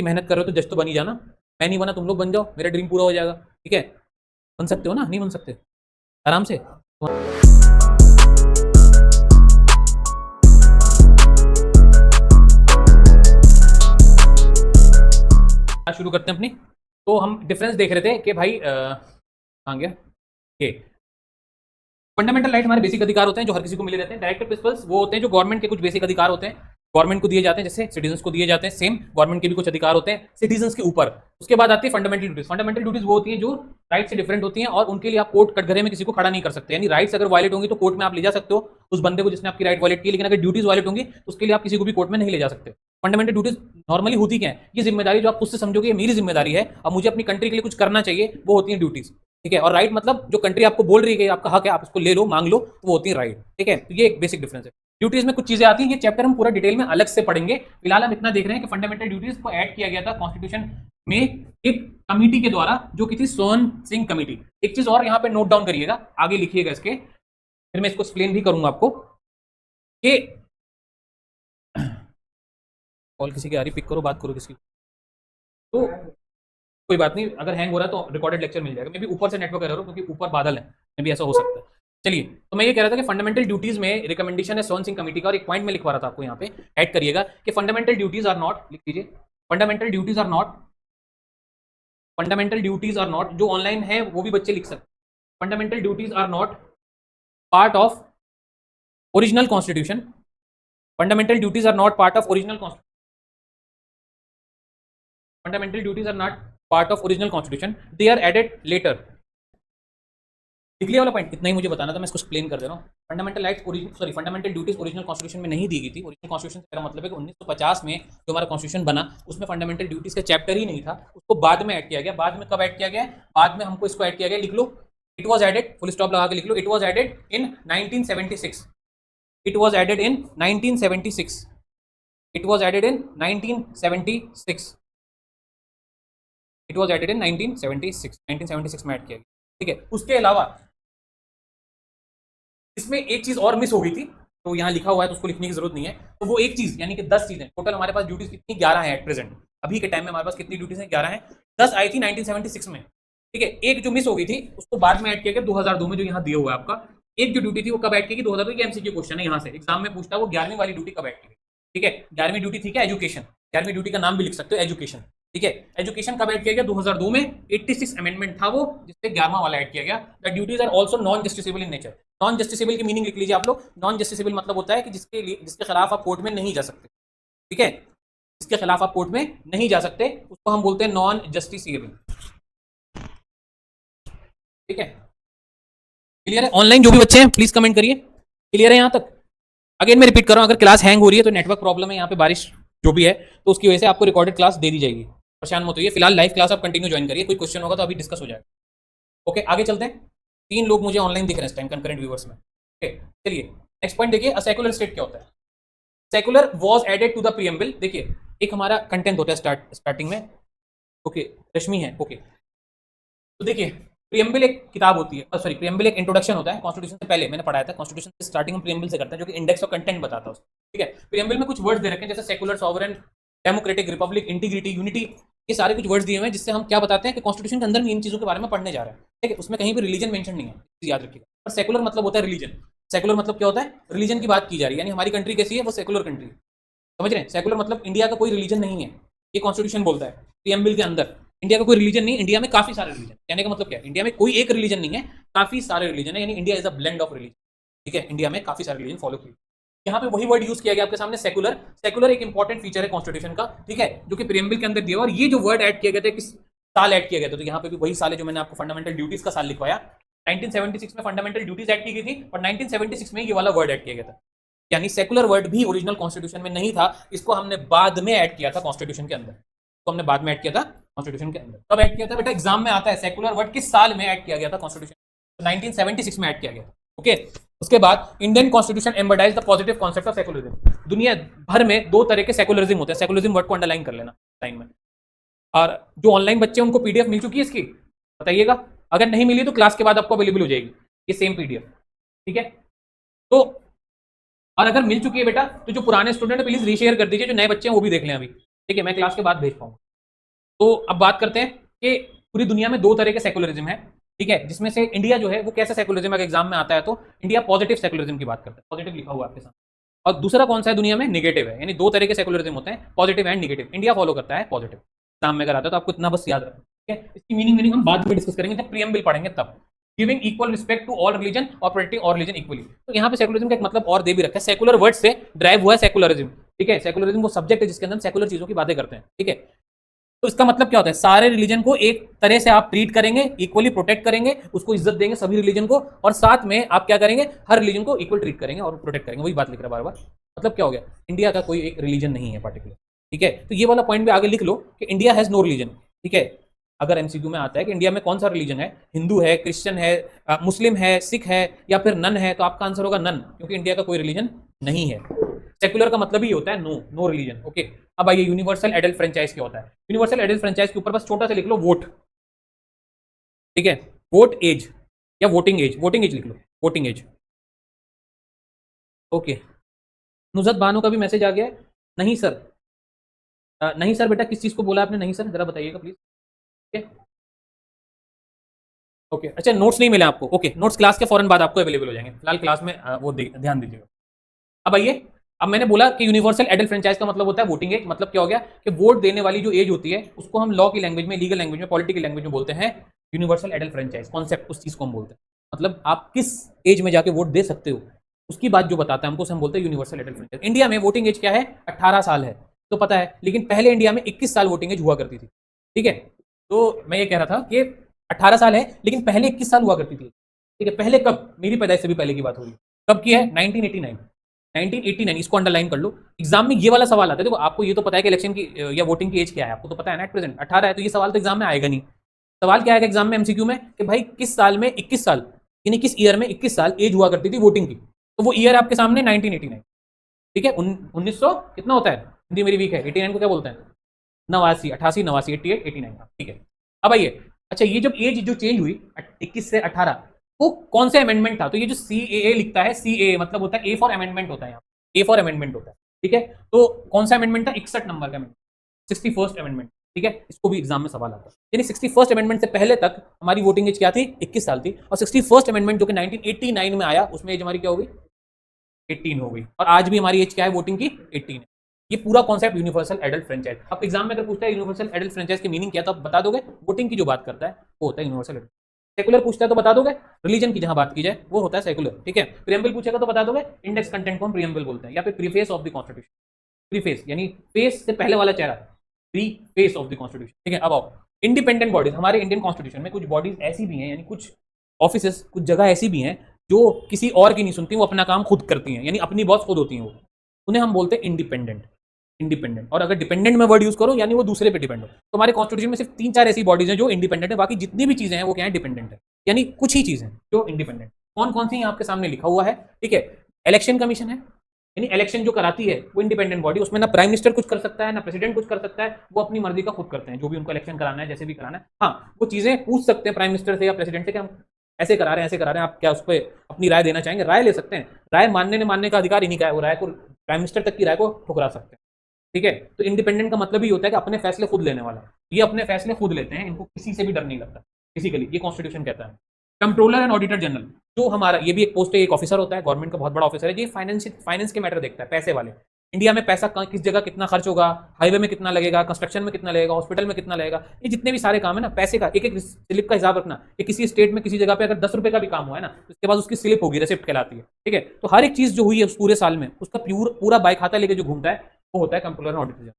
मेहनत कर रहे हो तो जज तो बन ही जाना, मैं नहीं बना तुम लोग बन जाओ, मेरा ड्रीम पूरा हो जाएगा। ठीक है, बन सकते हो ना, नहीं बन सकते आराम से। शुरू करते हैं अपनी। तो हम डिफरेंस देख रहे थे कि भाई कहाँ गया ये, फंडामेंटल राइट हमारे बेसिक अधिकार होते हैं जो हर किसी को मिले रहते हैं। डायरेक्टिव प्रिंसिपल्स वो होते हैं जो गवर्नमेंट के कुछ बेसिक अधिकार होते हैं, गवर्नमेंट को दिए जाते हैं, जैसे सिटीजन्स को दिए जाते हैं। सेम गवर्नमेंट के भी कुछ अधिकार होते हैं सिटीजन्स के ऊपर। उसके बाद आती है फंडामेंटल ड्यूटीज। फंडामेंटल ड्यूटीज वो होती है जो राइट से डिफरेंट होती हैं और उनके लिए आप कोर्ट कटघरे में किसी को खड़ा नहीं कर सकते। यानी राइट्स अगर वायलेट होंगी तो कोर्ट में आप ले जा सकते हो उस बंदे को जिसने आपकी राइट वायलेट की, लेकिन अगर ड्यूटीज वायलेट होंगी तो उसके लिए आप किसी को भी कोर्ट में नहीं ले जा सकते। फंडामेंटल ड्यूटीज नॉर्मली होती क्या है, ये जिम्मेदारी जो आप खुद से समझोगे ये मेरी जिम्मेदारी है और मुझे अपनी कंट्री के लिए कुछ करना चाहिए, वो होती है ड्यूटीज। ठीक है, और राइट मतलब जो कंट्री आपको बोल रही है कि आपका हक है आप उसको ले लो, मांग लो, तो वो होती है राइट। ठीक है, तो ये एक बेसिक डिफरेंस है। ड्यूटीज में कुछ चीजें आती हैं, ये चैप्टर हम पूरा डिटेल में अलग से पढ़ेंगे। फिलहाल हम इतना देख रहे हैं कि फंडामेंटल ड्यूटीज को ऐड किया गया था कॉन्स्टिट्यूशन में एक कमिटी के द्वारा, जो कि थी सोन सिंह कमिटी। एक चीज और यहाँ पे नोट डाउन करिएगा, आगे लिखिएगा इसके, फिर मैं इसको एक्सप्लेन भी करूंगा आपको कि कॉल किसी की आ रही, पिक करो, बात करो किसकी। तो कोई बात नहीं, अगर हैंग हो रहा है तो रिकॉर्डेड लेक्चर मिल जाएगा। मैं भी ऊपर से नेटवर्क एरर हो क्योंकि ऊपर बादल है, मैं भी ऐसा हो सकता है। चलिए, तो मैं ये कह रहा था कि फंडामेंटल ड्यूटीज में रिकमेंडेशन है सोन सिंह कमेटी का, और एक पॉइंट में लिखवा रहा था आपको यहाँ पे ऐड करिएगा कि फंडामेंटल ड्यूटीज आर नॉट, लिख लीजिए, fundamental duties are not, fundamental duties are not, जो ऑनलाइन है वो भी बच्चे लिख सकते हैं। Fundamental duties are not part of original constitution, fundamental duties are not part of original constitution, fundamental duties are not part of original constitution, they are added later. लिखलिए वाला पॉइंट, इतना ही मुझे बताना था, मैं इसको एक्सप्लेन कर दे रहा हूँ। Fundamental rights sorry fundamental duties original constitution में नहीं दी गई थी। ओरिजिनल कॉन्स्टिट्यूशन से मेरा मतलब है कि 1950 में जो हमारा कॉन्स्टिट्यूशन बना उसमें फंडामेंटल ड्यूटीज का चैप्टर ही नहीं था, उसको बाद में ऐड किया गया। बाद में कब ऐड किया गया? बाद में हमको इसको ऐड किया गया, लिख लो, it was added, full stop लगा के लिख लो, it was added in 1976, it was added in 1976, it was added in 1976, it was added in 1976 में ऐड किया गया। ठीक है, उसके अलावा इसमें एक चीज और मिस हो गई थी, तो यहाँ लिखा हुआ है तो उसको लिखने की जरूरत नहीं है। तो वो एक चीज, यानी कि 10 चीजें टोटल हमारे पास ड्यूटीज कितनी, 11 है एट प्रेजेंट। अभी के टाइम में हमारे पास कितनी ड्यूटीज हैं? 11 है। 10 आई थी 1976 में। ठीक है, एक जो मिस हो गई थी उसको बाद में ऐड किया गया 2002 में, जो यहाँ दिया हुआ है आपका। एक जो ड्यूटी थी वो कब ऐड की गई? 2002 की। एमसीक्यू क्वेश्चन है यहाँ से, एग्जाम में पूछता है, वो 11वीं वाली ड्यूटी कब ऐड की गई? ठीक है, 11वीं ड्यूटी थी क्या? एजुकेशन। 11वीं ड्यूटी का नाम भी लिख सकते हो, एजुकेशन। ठीक है, एजुकेशन कब ऐड किया गया? 2002 में। 86 अमेंडमेंट था वो, जिससे 11वां वाला ऐड किया गया। The duties are also non justiciable in nature. Non justiciable की मीनिंग लिख लीजिए आप लोग। नॉन जस्टिसेबल मतलब होता है कि जिसके खिलाफ आप कोर्ट में नहीं जा सकते। ठीक है, जिसके खिलाफ आप कोर्ट में नहीं जा सकते उसको हम बोलते हैं नॉन जस्टिसेबल। ठीक है, क्लियर है? ऑनलाइन जो भी बच्चे हैं प्लीज कमेंट करिए, क्लियर है यहाँ तक? अगेन मैं रिपीट कर रहा हूँ, अगर क्लास हैंग हो रही है तो नेटवर्क प्रॉब्लम है, यहाँ पे बारिश जो भी है, तो उसकी वजह से आपको रिकॉर्डेड क्लास दे दी जाएगी, परेशान मत होइए। फिलहाल लाइव क्लास आप कंटिन्यू ज्वाइन करिए, कोई क्वेश्चन होगा तो अभी डिस्कस हो जाएगा। ओके, आगे चलते हैं। 3 लोग मुझे ऑनलाइन दिख रहे हैं इस टाइम कंकरेंट व्यूअर्स में। ओके, चलिए नेक्स्ट पॉइंट देखिए, अ सेकुलर स्टेट क्या होता है? Secular was added to the preamble. देखिए, एक हमारा कंटेंट होता है स्टार्टिंग में। ओके, रश्मि है। ओके, तो देखिए, प्रीएम्बल एक किताब होती है, सॉरी प्रीएम्बल एक इंट्रोडक्शन होता है। कॉन्स्टिट्यूशन से पहले मैंने पढ़ाया था, कॉन्स्टिट्यूशन से स्टार्टिंग में प्रीएम्बल से करते हैं, जो कि इंडेक्स और कंटेंट बताता है। ठीक है, प्रीएम्बल में कुछ वर्ड्स दे रखे हैं, जैसे secular, sovereign, democratic, Republic, integrity, unity, ये सारे कुछ वर्ड्स दिए हुए हैं, जिससे हम क्या बताते हैं कि कॉन्स्टिट्यूशन के अंदर में इन चीजों के बारे में पढ़ने जा रहे हैं। ठीक है, उसमें कहीं भी रिलीजन मेंशन नहीं है, याद रखिएगा। और सेकुलर मतलब होता है रिलीजन। सेकुलर मतलब क्या होता है? रिलीजन की बात की जा रही है, यानी हमारी कंट्री कैसी है, वो सेकुलर कंट्री। समझ रहे हैं? सेकुलर मतलब इंडिया का कोई रिलीजन नहीं है, ये कॉन्स्टिट्यूशन बोलता है प्रीएम्बल के अंदर। इंडिया का कोई रिलीजन नहीं, इंडिया में काफी सारे रिलीजन। कहने का मतलब क्या है? इंडिया में कोई एक रिलीजन नहीं है, काफी सारे रिलीजन है, यानी India is a blend of religion. ठीक है, इंडिया में काफी सारे रिलीजन फॉलो किए। यहाँ पे वही वर्ड यूज किया गया आपके सामने, सेकुलर। सेकुलर एक इंपॉर्टेंट फीचर है कॉन्स्टिट्यूशन का, ठीक है, जो कि प्रीएम्बल के अंदर दिया। और ये जो वर्ड ऐड किया गया था, किस साल ऐड किया गया था? तो यहाँ पे भी वही साल है जो मैंने आपको फंडामेंटल ड्यूटीज का साल लिखवाया। 1976 में फंडामेंटल ड्यूटीज ऐड की गई थी, और 1976 में ये वाला वर्ड ऐड किया गया था। यानी सेकुलर वर्ड भी ओरिजिनल कॉन्स्टिट्यूशन में नहीं था, इसको हमने बाद में ऐड किया था कॉन्स्टिट्यूशन के अंदर। तो हमने बाद में ऐड किया था कॉन्स्टिट्यूशन के अंदर। कब ऐड किया था बेटा? एग्जाम में आता है, सेकुलर वर्ड किस साल में ऐड किया गया था कॉन्स्टिट्यूशन? 1976 में ऐड किया गया। ओके, उसके बाद Indian constitution embodies the positive concept of secularism. दुनिया भर में 2 तरह के सेकुलरिज्म होते हैं। सेकुलरिज्म वर्ड को अंडरलाइन कर लेना टाइम में। और जो ऑनलाइन बच्चे हैं उनको पीडीएफ मिल चुकी है इसकी, बताइएगा। अगर नहीं मिली तो क्लास के बाद आपको अवेलेबल हो जाएगी ये सेम पीडीएफ। ठीक है, तो और अगर मिल चुकी है बेटा तो जो पुराने स्टूडेंट प्लीज रीशेयर कर दीजिए, जो नए बच्चे हैं वो भी देख लें अभी। ठीक है, मैं क्लास के बाद भेज पाऊंगा। तो अब बात करते हैं कि पूरी दुनिया में दो तरह के सेकुलरिज्म है, ठीक है, जिसमें से इंडिया जो है वो कैसा सेकुलरिज्म अगर एग्जाम में आता है तो इंडिया पॉजिटिव सेकुलरिज्म की बात करता है, पॉजिटिव लिखा हुआ है आपके साथ। और दूसरा कौन सा है दुनिया में, निगेटिव है, यानी दो तरह के सेकुलरिज्म होते हैं, positive and negative. India follow करता है पॉजिटिव। एग्जाम में अगर आता है तो आपको इतना बस याद रखना, ठीक है। इसकी मीनिंग हम बाद में डिस्कस करेंगे, जब प्रीएम्बल पढ़ेंगे तब। Giving equal respect to all religion और प्रोटेक्टिंग ऑल रिलीजन इक्वली। तो यहाँ पे सेकुलरिज्म का एक मतलब और दे भी रखा है, सेकुलर वर्ड से ड्राइव हुआ है सेकुलरिज्म, ठीक है। सेकुलरिज्म वो सब्जेक्ट है जिसके अंदर सेकुलर चीजों की बातें करते हैं, ठीक है। तो इसका मतलब क्या होता है, सारे रिलीजन को एक तरह से आप ट्रीट करेंगे, इक्वली प्रोटेक्ट करेंगे, उसको इज्जत देंगे सभी रिलीजन को, और साथ में आप क्या करेंगे, हर रिलीजन को इक्वल ट्रीट करेंगे और प्रोटेक्ट करेंगे। वही बात लिख रहा है बार बार। मतलब क्या हो गया, इंडिया का कोई एक रिलीजन नहीं है पार्टिकुलर, ठीक है। तो ये वाला पॉइंट भी आगे लिख लो कि इंडिया हैज नो रिलीजन, ठीक है। अगर एमसीक्यू में आता है कि इंडिया में कौन सा रिलीजन है, हिंदू है, क्रिश्चियन है, मुस्लिम है, सिख है या फिर नन है, तो आपका आंसर होगा नन, क्योंकि इंडिया का कोई रिलीजन नहीं है। सेकुलर का मतलब ही होता है नो, नो रिलीजन, ओके। अब आइए यूनिवर्सल एडल्ट फ्रेंचाइज क्या होता है। यूनिवर्सल एडल्ट फ्रेंचाइज के ऊपर बस छोटा सा लिख लो वोट, ठीक है। वोट एज या वोटिंग एज, वोटिंग एज लिख लो, वोटिंग एज, ओके। नुजत बानो का भी मैसेज आ गया है। नहीं सर, नहीं सर बेटा, किस चीज को बोला आपने नहीं सर, जरा बताइएगा प्लीज, ठीक है। ओके, अच्छा नोट्स नहीं मिले आपको, ओके, नोट्स क्लास के फौरन बाद आपको अवेलेबल हो जाएंगे, फिलहाल क्लास में वो ध्यान दीजिएगा। अब आइए, अब मैंने बोला कि यूनिवर्सल एडल्ट फ्रेंचाइज का मतलब होता है वोटिंग एज। मतलब क्या हो गया कि वोट देने वाली जो एज होती है उसको हम लॉ की लैंग्वेज में, लीगल लैंग्वेज में, पॉलिटिकल लैंग्वेज में बोलते हैं यूनिवर्सल एडल्ट फ्रेंचाइज कॉन्सेप्ट, उस चीज को हम बोलते हैं। मतलब आप किस एज में जाके वोट दे सकते हो उसकी बात जो बताता है हमको, हम बोलते हैं यूनिवर्सल एडल्ट फ्रेंचाइज। इंडिया में वोटिंग एज क्या है, 18 साल है, तो पता है, लेकिन पहले इंडिया में 21 साल वोटिंग एज हुआ करती थी, ठीक है। तो मैं ये कह रहा था कि 18 साल है लेकिन पहले 21 साल हुआ करती थी, ठीक है। पहले कब, मेरी पैदाइश से भी पहले की बात हो रही है, कब की है, 1989, 1989, इसको अंडरलाइन कर लो। एग्जाम में ये वाला सवाल आता है, देखो आपको ये तो पता है कि इलेक्शन की या वोटिंग की एज क्या है, आपको तो पता है ना, एट प्रेजेंट 18 है, तो ये सवाल तो एग्जाम में आएगा नहीं। सवाल क्या आएगा एग्जाम में एमसीक्यू में कि भाई किस साल में 21 साल, यानी किस ईयर में 21 साल एज हुआ करती थी वोटिंग की, तो वो ईयर आपके सामने 1989, ठीक है। 1900 कितना होता है, हिंदी मेरी वीक है, 89 को क्या बोलते हैं, 89, 88, 89, 88, 89, ठीक है। अब आइए, अच्छा ये जब एज जो चेंज हुई 21 से 18, वो कौन सा अमेंडमेंट था, तो ये जो CAA लिखता है, CAA मतलब होता है ए फॉर अमेंडमेंट होता है, यहाँ ए फॉर अमेंडमेंट होता है, ठीक है। तो कौन सा अमेंडमेंट था, 61 नंबर का अमेंडमेंट, 61st अमेंडमेंट, ठीक है। इसको भी एग्जाम में सवाल आता है, यानी 61st अमेंडमेंट से पहले तक हमारी वोटिंग एज क्या थी, 21 साल थी, और 61st अमेंडमेंट जो कि 1989 में आया उसमें एज हमारी क्या हो गई, 18 हो गई, और आज भी हमारी एज क्या है वोटिंग की, 18 है। ये पूरा कॉन्सेप्ट यूनिवर्सल एडल्ट फ्रेंचाइज। अब एग्जाम में अगर पूछता है यूनिवर्सल एडल्ट फ्रेंचाइज की मीनिंग क्या, तो आप बता दोगे, वोटिंग की जो बात करता है वो होता है यूनिवर्सल एडल्ट। सेकुलर पूछता है तो बता दोगे, रिलीजन की जहां बात की जाए वो होता है सेकुलर, ठीक है। प्रियम्बल पूछेगा तो बता दोगे, इंडेक्स कंटेंट को हम प्रियम्बल बोलते हैं, या फिर preface of the constitution, preface यानी फेस से पहले वाला चेहरा, प्रीफेस ऑफ द कॉन्स्टिट्यूशन, ठीक है। अब आओ इंडिपेंडेंट बॉडीज, हमारे इंडियन कॉन्स्टिट्यूशन में कुछ बॉडीज ऐसी भी हैं, यानी कुछ ऑफिसेस, कुछ जगह ऐसी भी हैं जो किसी और की नहीं सुनती, वो अपना काम खुद करती हैं, यानी अपनी बॉस खुद होती हैं वो, उन्हें हम बोलते हैं इंडिपेंडेंट, इंडिपेंडेंट। और अगर डिपेंडेंट में वर्ड यूज करो यानी वो दूसरे पे डिपेंड हो, तो हमारे कॉन्स्टिट्यूशन में सिर्फ 3-4 ऐसी बॉडीज हैं जो इंडिपेंडेंट है, बाकी जितनी भी चीजें हैं वो क्या है, डिपेंडेंट है, यानी कुछ ही चीजें जो इंडिपेंडेंट। कौन कौन सी आपके सामने लिखा हुआ है, ठीक है। इलेक्शन कमीशन है, यानी इलेक्शन जो कराती है वो इंडिपेंडेंट बॉडी, उसमें ना प्राइम मिनिस्टर कुछ कर सकता है ना प्रेसिडेंट कुछ कर सकता है, वो अपनी मर्जी का खुद करते हैं, जो भी उनको इलेक्शन कराना है जैसे भी कराना है। हाँ, वो चीजें पूछ सकते हैं प्राइम मिनिस्टर से या प्रेसिडेंट से कि हम ऐसे करा रहे हैं, ऐसे करा रहे हैं, आप क्या उस पर अपनी राय देना चाहेंगे, राय ले सकते हैं। राय मानने ने मानने का अधिकार इन्हीं का है, वो राय को प्राइम मिनिस्टर तक की राय को ठुकरा सकते हैं, ठीक है। तो इंडिपेंडेंट का मतलब ही होता है कि अपने फैसले खुद लेने वाला, ये अपने फैसले खुद लेते हैं, इनको किसी से भी डर नहीं लगता, किसी के लिए, ये कॉन्स्टिट्यूशन कहता है। कंट्रोलर एंड ऑडिटर जनरल, जो हमारा ये भी एक पोस्ट है, एक ऑफिसर होता है, गवर्नमेंट का बहुत बड़ा ऑफिसर है, ये फाइनेंस के मैटर देखता है, पैसे वाले। इंडिया में पैसा किस जगह कितना खर्च होगा, हाईवे में कितना लगेगा, कंस्ट्रक्शन में कितना लगेगा, हॉस्पिटल में कितना लगेगा, ये जितने भी सारे काम है ना, पैसे का एक एक स्लिप का हिसाब रखना, कि किसी स्टेट में किसी जगह पे अगर 10 रुपए का भी काम हुआ है ना, तो उसके बाद उसकी स्लिप होगी, रेसिप्ट कहलाती है, ठीक है। तो हर एक चीज जो हुई है उस पूरे साल में, उसका पूरा बाय खाता लेके जो घूमता है वो होता है कंट्रोलर एंड ऑडिटर जनरल।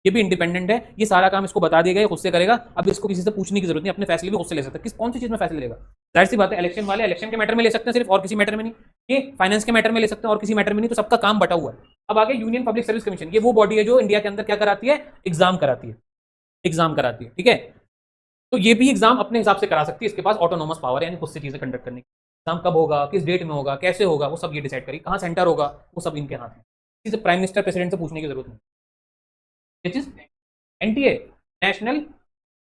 ये भी इंडिपेंडेंट है, ये सारा काम इसको बता दिया गया, खुद से करेगा, अब इसको किसी से पूछने की जरूरत नहीं, अपने फैसले भी खुद से ले सकता है। किस कौन सी चीज में फैसले लेगा, जाहिर सी बात है इलेक्शन वाले इलेक्शन के मैटर में ले सकते हैं सिर्फ, और किसी मैटर में नहीं। ये फाइनेंस के मैटर में ले सकते हैं और किसी मैटर में नहीं, तो सबका काम बटा हुआ है। अब आगे यूनियन पब्लिक सर्विस कमीशन, ये वो बॉडी है जो इंडिया के अंदर क्या कराती है, एग्जाम कराती है, एग्जाम कराती है, ठीक है। तो ये भी एग्जाम अपने हिसाब से करा सकती है, इसके पास ऑटोनोमस पावर है, यानी खुद से चीजें कंडक्ट करने की। एग्जाम कब होगा, किस डेट में होगा, कैसे होगा, वो सब ये डिसाइड करेगी, कहाँ सेंटर होगा वो सब इनके हाथ में, किसी से प्राइम मिनिस्टर प्रेसिडेंट से पूछने की जरूरत नहीं। ये चीज NTA, national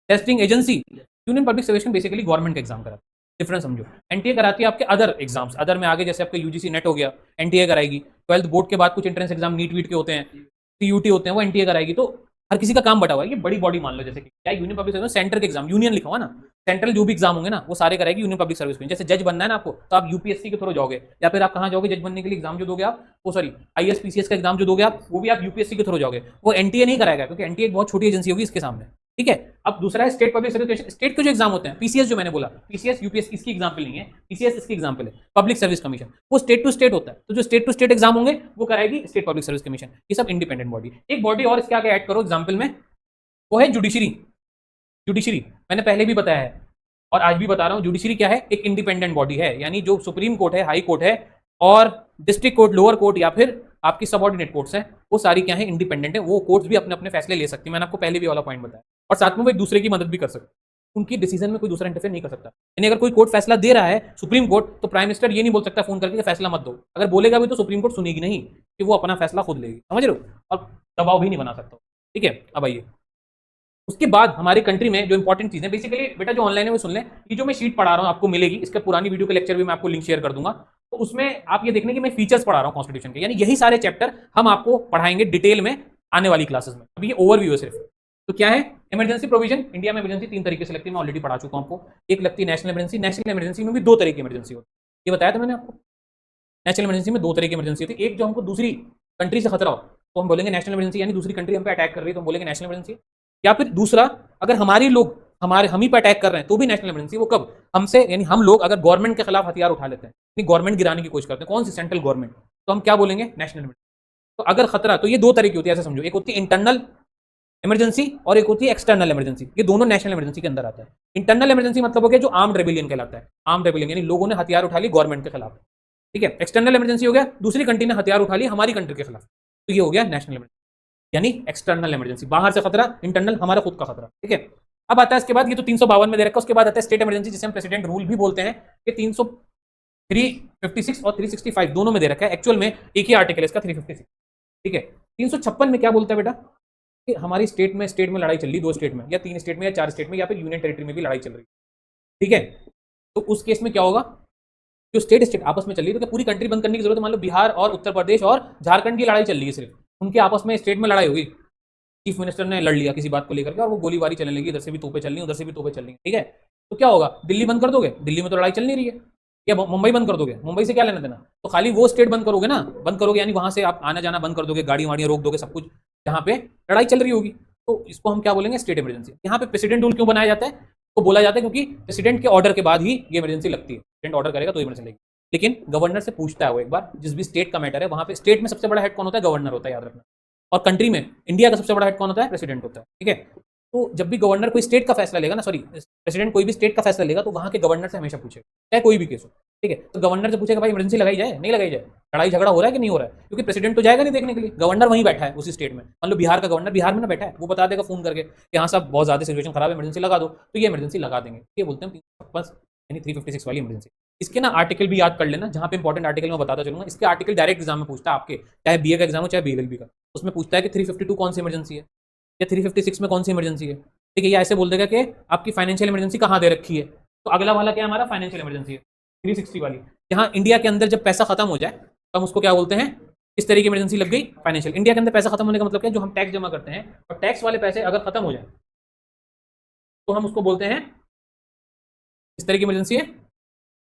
testing agency, union public service basically government का एग्जाम कराती है, डिफरेंस समझो। एनटीए कराती है आपके अदर एग्जाम्स, अदर में आगे जैसे आपका यूजीसी नेट हो गया, एनटीए कराएगी। 12th बोर्ड के बाद कुछ एंट्रेंस एग्जाम नीट वीट के होते हैं, सीयूटी होते हैं, वो एनटीए कराएगी। तो हर किसी का काम बटा हुआ है। ये बड़ी बॉडी मान लो, जैसे कि क्या यूनियन पब्लिक सर्विस, सेंटर के एग्जाम, यूनियन लिखा हुआ ना, सेंट्रल जो भी एग्जाम होंगे ना वो सारे कराएगी यूनियन पब्लिक सर्विस कमीशन। जैसे जज बनना है ना आपको, तो आप यूपीएससी के थ्रू जाओगे, या फिर आप कहाँ जाओगे जज बनने के लिए, एग्जाम जो दोगे आप, वो सॉरी आईएएस पीसीएस का एग्जाम जो दोगे आप, वो भी आप यूपीएससी के थ्रू जाओगे। वो एनटीए नहीं कराएगा, क्योंकि एनटीए एक बहुत छोटी एजेंसी होगी इसके सामने, ठीक है। अब दूसरा है state public service commission. State के जो एग्जाम होते हैं, पीसीएस जो मैंने बोला, पीसीएस यूपीएस इसकी एग्जाम्पल नहीं है, पीसीएस इसकी एग्जाम्पल है। पब्लिक सर्विस कमीशन वो स्टेट टू स्टेट होता है, तो जो स्टेट टू स्टेट एग्जाम होंगे वो कराएगी स्टेट पब्लिक सर्विस कमीशन। ये सब इंडिपेंडेंट बॉडी। एक बॉडी और इसके आगे ऐड करो एग्जाम्पल में, वो है जुडिशरी। जुडिशरी मैंने पहले भी बताया है और आज भी बता रहा हूं, जुडिशरी क्या है, एक इंडिपेंडेंट बॉडी है। यानी जो सुप्रीम कोर्ट है, हाई कोर्ट है और डिस्ट्रिक्ट कोर्ट, लोअर कोर्ट या फिर आपकी सबऑर्डिनेट कोर्ट्स हैं, वो सारी क्या है, इंडिपेंडेंट है। वो कोर्ट्स भी अपने अपने फैसले ले सकती है, मैंने आपको पहले भी वाला पॉइंट बताया। और साथ में वो एक दूसरे की मदद भी कर सकते हैं, उनकी डिसीजन में कोई दूसरा इंटरफेयर नहीं कर सकता। यानी अगर कोई कोर्ट फैसला दे रहा है, सुप्रीम कोर्ट, तो प्राइम मिनिस्टर ये नहीं बोल सकता फोन करके कि फैसला मत दो। अगर बोलेगा भी तो सुप्रीम कोर्ट सुनेगी नहीं, कि वो अपना फैसला खुद लेगी, समझ रहे हो। और दबाव भी नहीं बना सकता, ठीक है। अब आइए उसके बाद हमारी कंट्री में जो इंपॉर्टेंट चीजें, बेसिकली बेटा जो ऑनलाइन है वो सुन लें। ये जो मैं शीट पढ़ा रहा हूँ आपको मिलेगी, इसका पुरानी वीडियो का लेक्चर भी मैं आपको लिंक शेयर कर दूंगा, तो उसमें आप ये देखने कि मैं फीचर्स पढ़ा रहा हूँ कॉन्स्टिट्यूशन के। यानी यही सारे चैप्टर हम आपको पढ़ाएंगे डिटेल में आने वाली क्लासेस में। अभी ये ओवरव्यू है सिर्फ। तो क्या है इमरजेंसी प्रोविजन। इंडिया में इमरजेंसी 3 तरीके से लगती है, मैं ऑलरेडी पढ़ा चुका हूँ आपको। एक लगती है नेशनल इमरजेंसी। नेशनल इमरजेंसी में भी 2 तरह की इमरजेंसी होती है, ये बताया था मैंने आपको। नेशनल इमरजेंसी में 2 तरह की इमरजेंसी होती है। एक जो हमको दूसरी कंट्री से खतरा हो तो हम बोलेंगे नेशनल इमरजेंसी, यानी दूसरी कंट्री हम पे अटैक कर रही है तो हम बोलेंगे नेशनल इमरजेंसी। या फिर दूसरा, अगर हमारे लोग हम ही पे अटैक कर रहे हैं तो भी नेशनल इमरजेंसी। वो कब, हमसे यानी हम लोग अगर गवर्नमेंट के खिलाफ हथियार उठा लेते हैं, गवर्नमेंट गिराने की कोशिश करते हैं, कौन सी, सेंट्रल गवर्नमेंट, तो हम क्या बोलेंगे, नेशनल इमरजेंसी। तो अगर खतरा, तो ये 2 तरह की होती है, ऐसे समझो। एक होती है इंटरनल इमरजेंसी और एक होती है एक्सटर्नल इमरजेंसी। ये दोनों नेशनल इमरजेंसी के अंदर आता है। इंटरनल इमरजेंसी मतलब हो गया जो आर्म्ड रेबेलियन कहलाता है। आर्म्ड रेबेलियन यानी लोगों ने हथियार उठा ली गवर्नमेंट के खिलाफ, ठीक है। एक्सटर्नल इमरजेंसी हो गया दूसरी कंट्री ने हथियार उठा ली हमारी कंट्री के खिलाफ, तो ये हो गया नेशनल इमरजेंसी, यानी एक्सटर्नल इमरजेंसी, बाहर से खतरा, इंटरनल हमारा खुद का खतरा, ठीक है। अब आता है इसके बाद, ये तो 352 में दे रखा है। उसके बाद आता है स्टेट इमरजेंसी, जिसे हम प्रेसिडेंट रूल भी बोलते हैं। ये 356 और 365 दोनों में दे रखा है। एक्चुअल में एक ही आर्टिकल है इसका, 356, ठीक है। 356 में क्या बोलता है बेटा, कि हमारी स्टेट में लड़ाई चल रही, 2 स्टेट में या 3 स्टेट में या 4 स्टेट में या फिर यूनियन टेरिटरी में भी लड़ाई चल रही, ठीक है। तो उस केस में क्या होगा, जो स्टेट आपस में चल रही है, तो क्या पूरी कंट्री बंद करने की जरूरत है। मान लो बिहार और उत्तर प्रदेश और झारखंड की लड़ाई चल रही है, सिर्फ उनके आपस में स्टेट में लड़ाई होगी, चीफ मिनिस्टर ने लड़ लिया किसी बात को लेकर के और वो गोलीबारी चलने लगी, इधर से भी तोपे चल रही, उधर से भी तोपे चल रही, ठीक है। तो क्या होगा, दिल्ली बंद कर दोगे, दिल्ली में तो लड़ाई चल नहीं रही है, या मुंबई बंद कर दोगे, मुंबई से क्या लेना देना। तो खाली वो स्टेट बंद करोगे ना, बंद करोगे यानी वहां से आप आना जाना बंद कर दोगे, गाड़ी वाड़ियां रोक दोगे, सब कुछ, जहां पे लड़ाई चल रही होगी। तो इसको हम क्या बोलेंगे, स्टेट इमरजेंसी। यहाँ पे प्रेसिडेंट रूल क्यों बनाया जाता है, तो बोला जाता है क्योंकि प्रेसिडेंट के ऑर्डर के बाद ही ये इमरजेंसी लगती है। प्रेसिडेंट ऑर्डर करेगा तो इमरजेंसी लगेगी, लेकिन गवर्नर से पूछता है वो एक बार, जिस भी स्टेट का मैटर है वहां पे। स्टेट में सबसे बड़ा हेड कौन होता है, गवर्नर होता है, याद रखना। और कंट्री में इंडिया का सबसे बड़ा हेड कौन होता है, प्रेसिडेंट होता है, ठीक है। तो जब भी गवर्नर कोई स्टेट का फैसला लेगा ना, सॉरी प्रेसिडेंट कोई भी स्टेट का फैसला लेगा, तो वहां के गवर्नर से हमेशा पूछेगा, चाहे कोई भी केस हो, ठीक है। तो गवर्नर से पूछेगा भाई इमरजेंसी लगाई जाए, नहीं लगाई जाए, लड़ाई झगड़ा हो रहा है कि नहीं हो रहा है, क्योंकि प्रेसिडेंट तो जाएगा नहीं देखने के लिए, गवर्नर वहीं बैठा है उसी स्टेट में। मान लो बिहार का गवर्नर बिहार में ना बैठा है, वो बता देगा फोन करके कि हाँ साहब बहुत ज्यादा सिचुएशन खराब है, इमरजेंसी लगा दो, तो ये इमरजेंसी लगा देंगे। ये बोलते हैं 356 यानी 356 वाली इमरजेंसी। इसके ना आर्टिकल भी याद कर लेना, जहां पे इंपॉर्टेंट आर्टिकल मैं बताता चलूंगा। इसके आर्टिकल डायरेक्ट एग्जाम में पूछता है आपके, चाहे बीए का एग्जाम हो चाहे बीएलएलबी का, उसमें पूछता है कि 352 कौन सी इमरजेंसी है या 356 में कौन सी इमरजेंसी है, ठीक है। या ऐसे बोल देगा कि आपकी फाइनेंशियल इमरजेंसी कहाँ दे रखी है, तो अगला वाला क्या हमारा फाइनेंशियल इमरजेंसी है 360 वाली। यहाँ इंडिया के अंदर जब पैसा खत्म हो जाए तो हम उसको क्या बोलते हैं, इस तरह की इमरजेंसी लग गई फाइनेंशियल। इंडिया के अंदर पैसा खत्म होने का मतलब क्या, जो हम टैक्स जमा करते हैं और टैक्स वाले पैसे अगर खत्म हो जाए तो हम उसको बोलते हैं इस तरह की इमरजेंसी है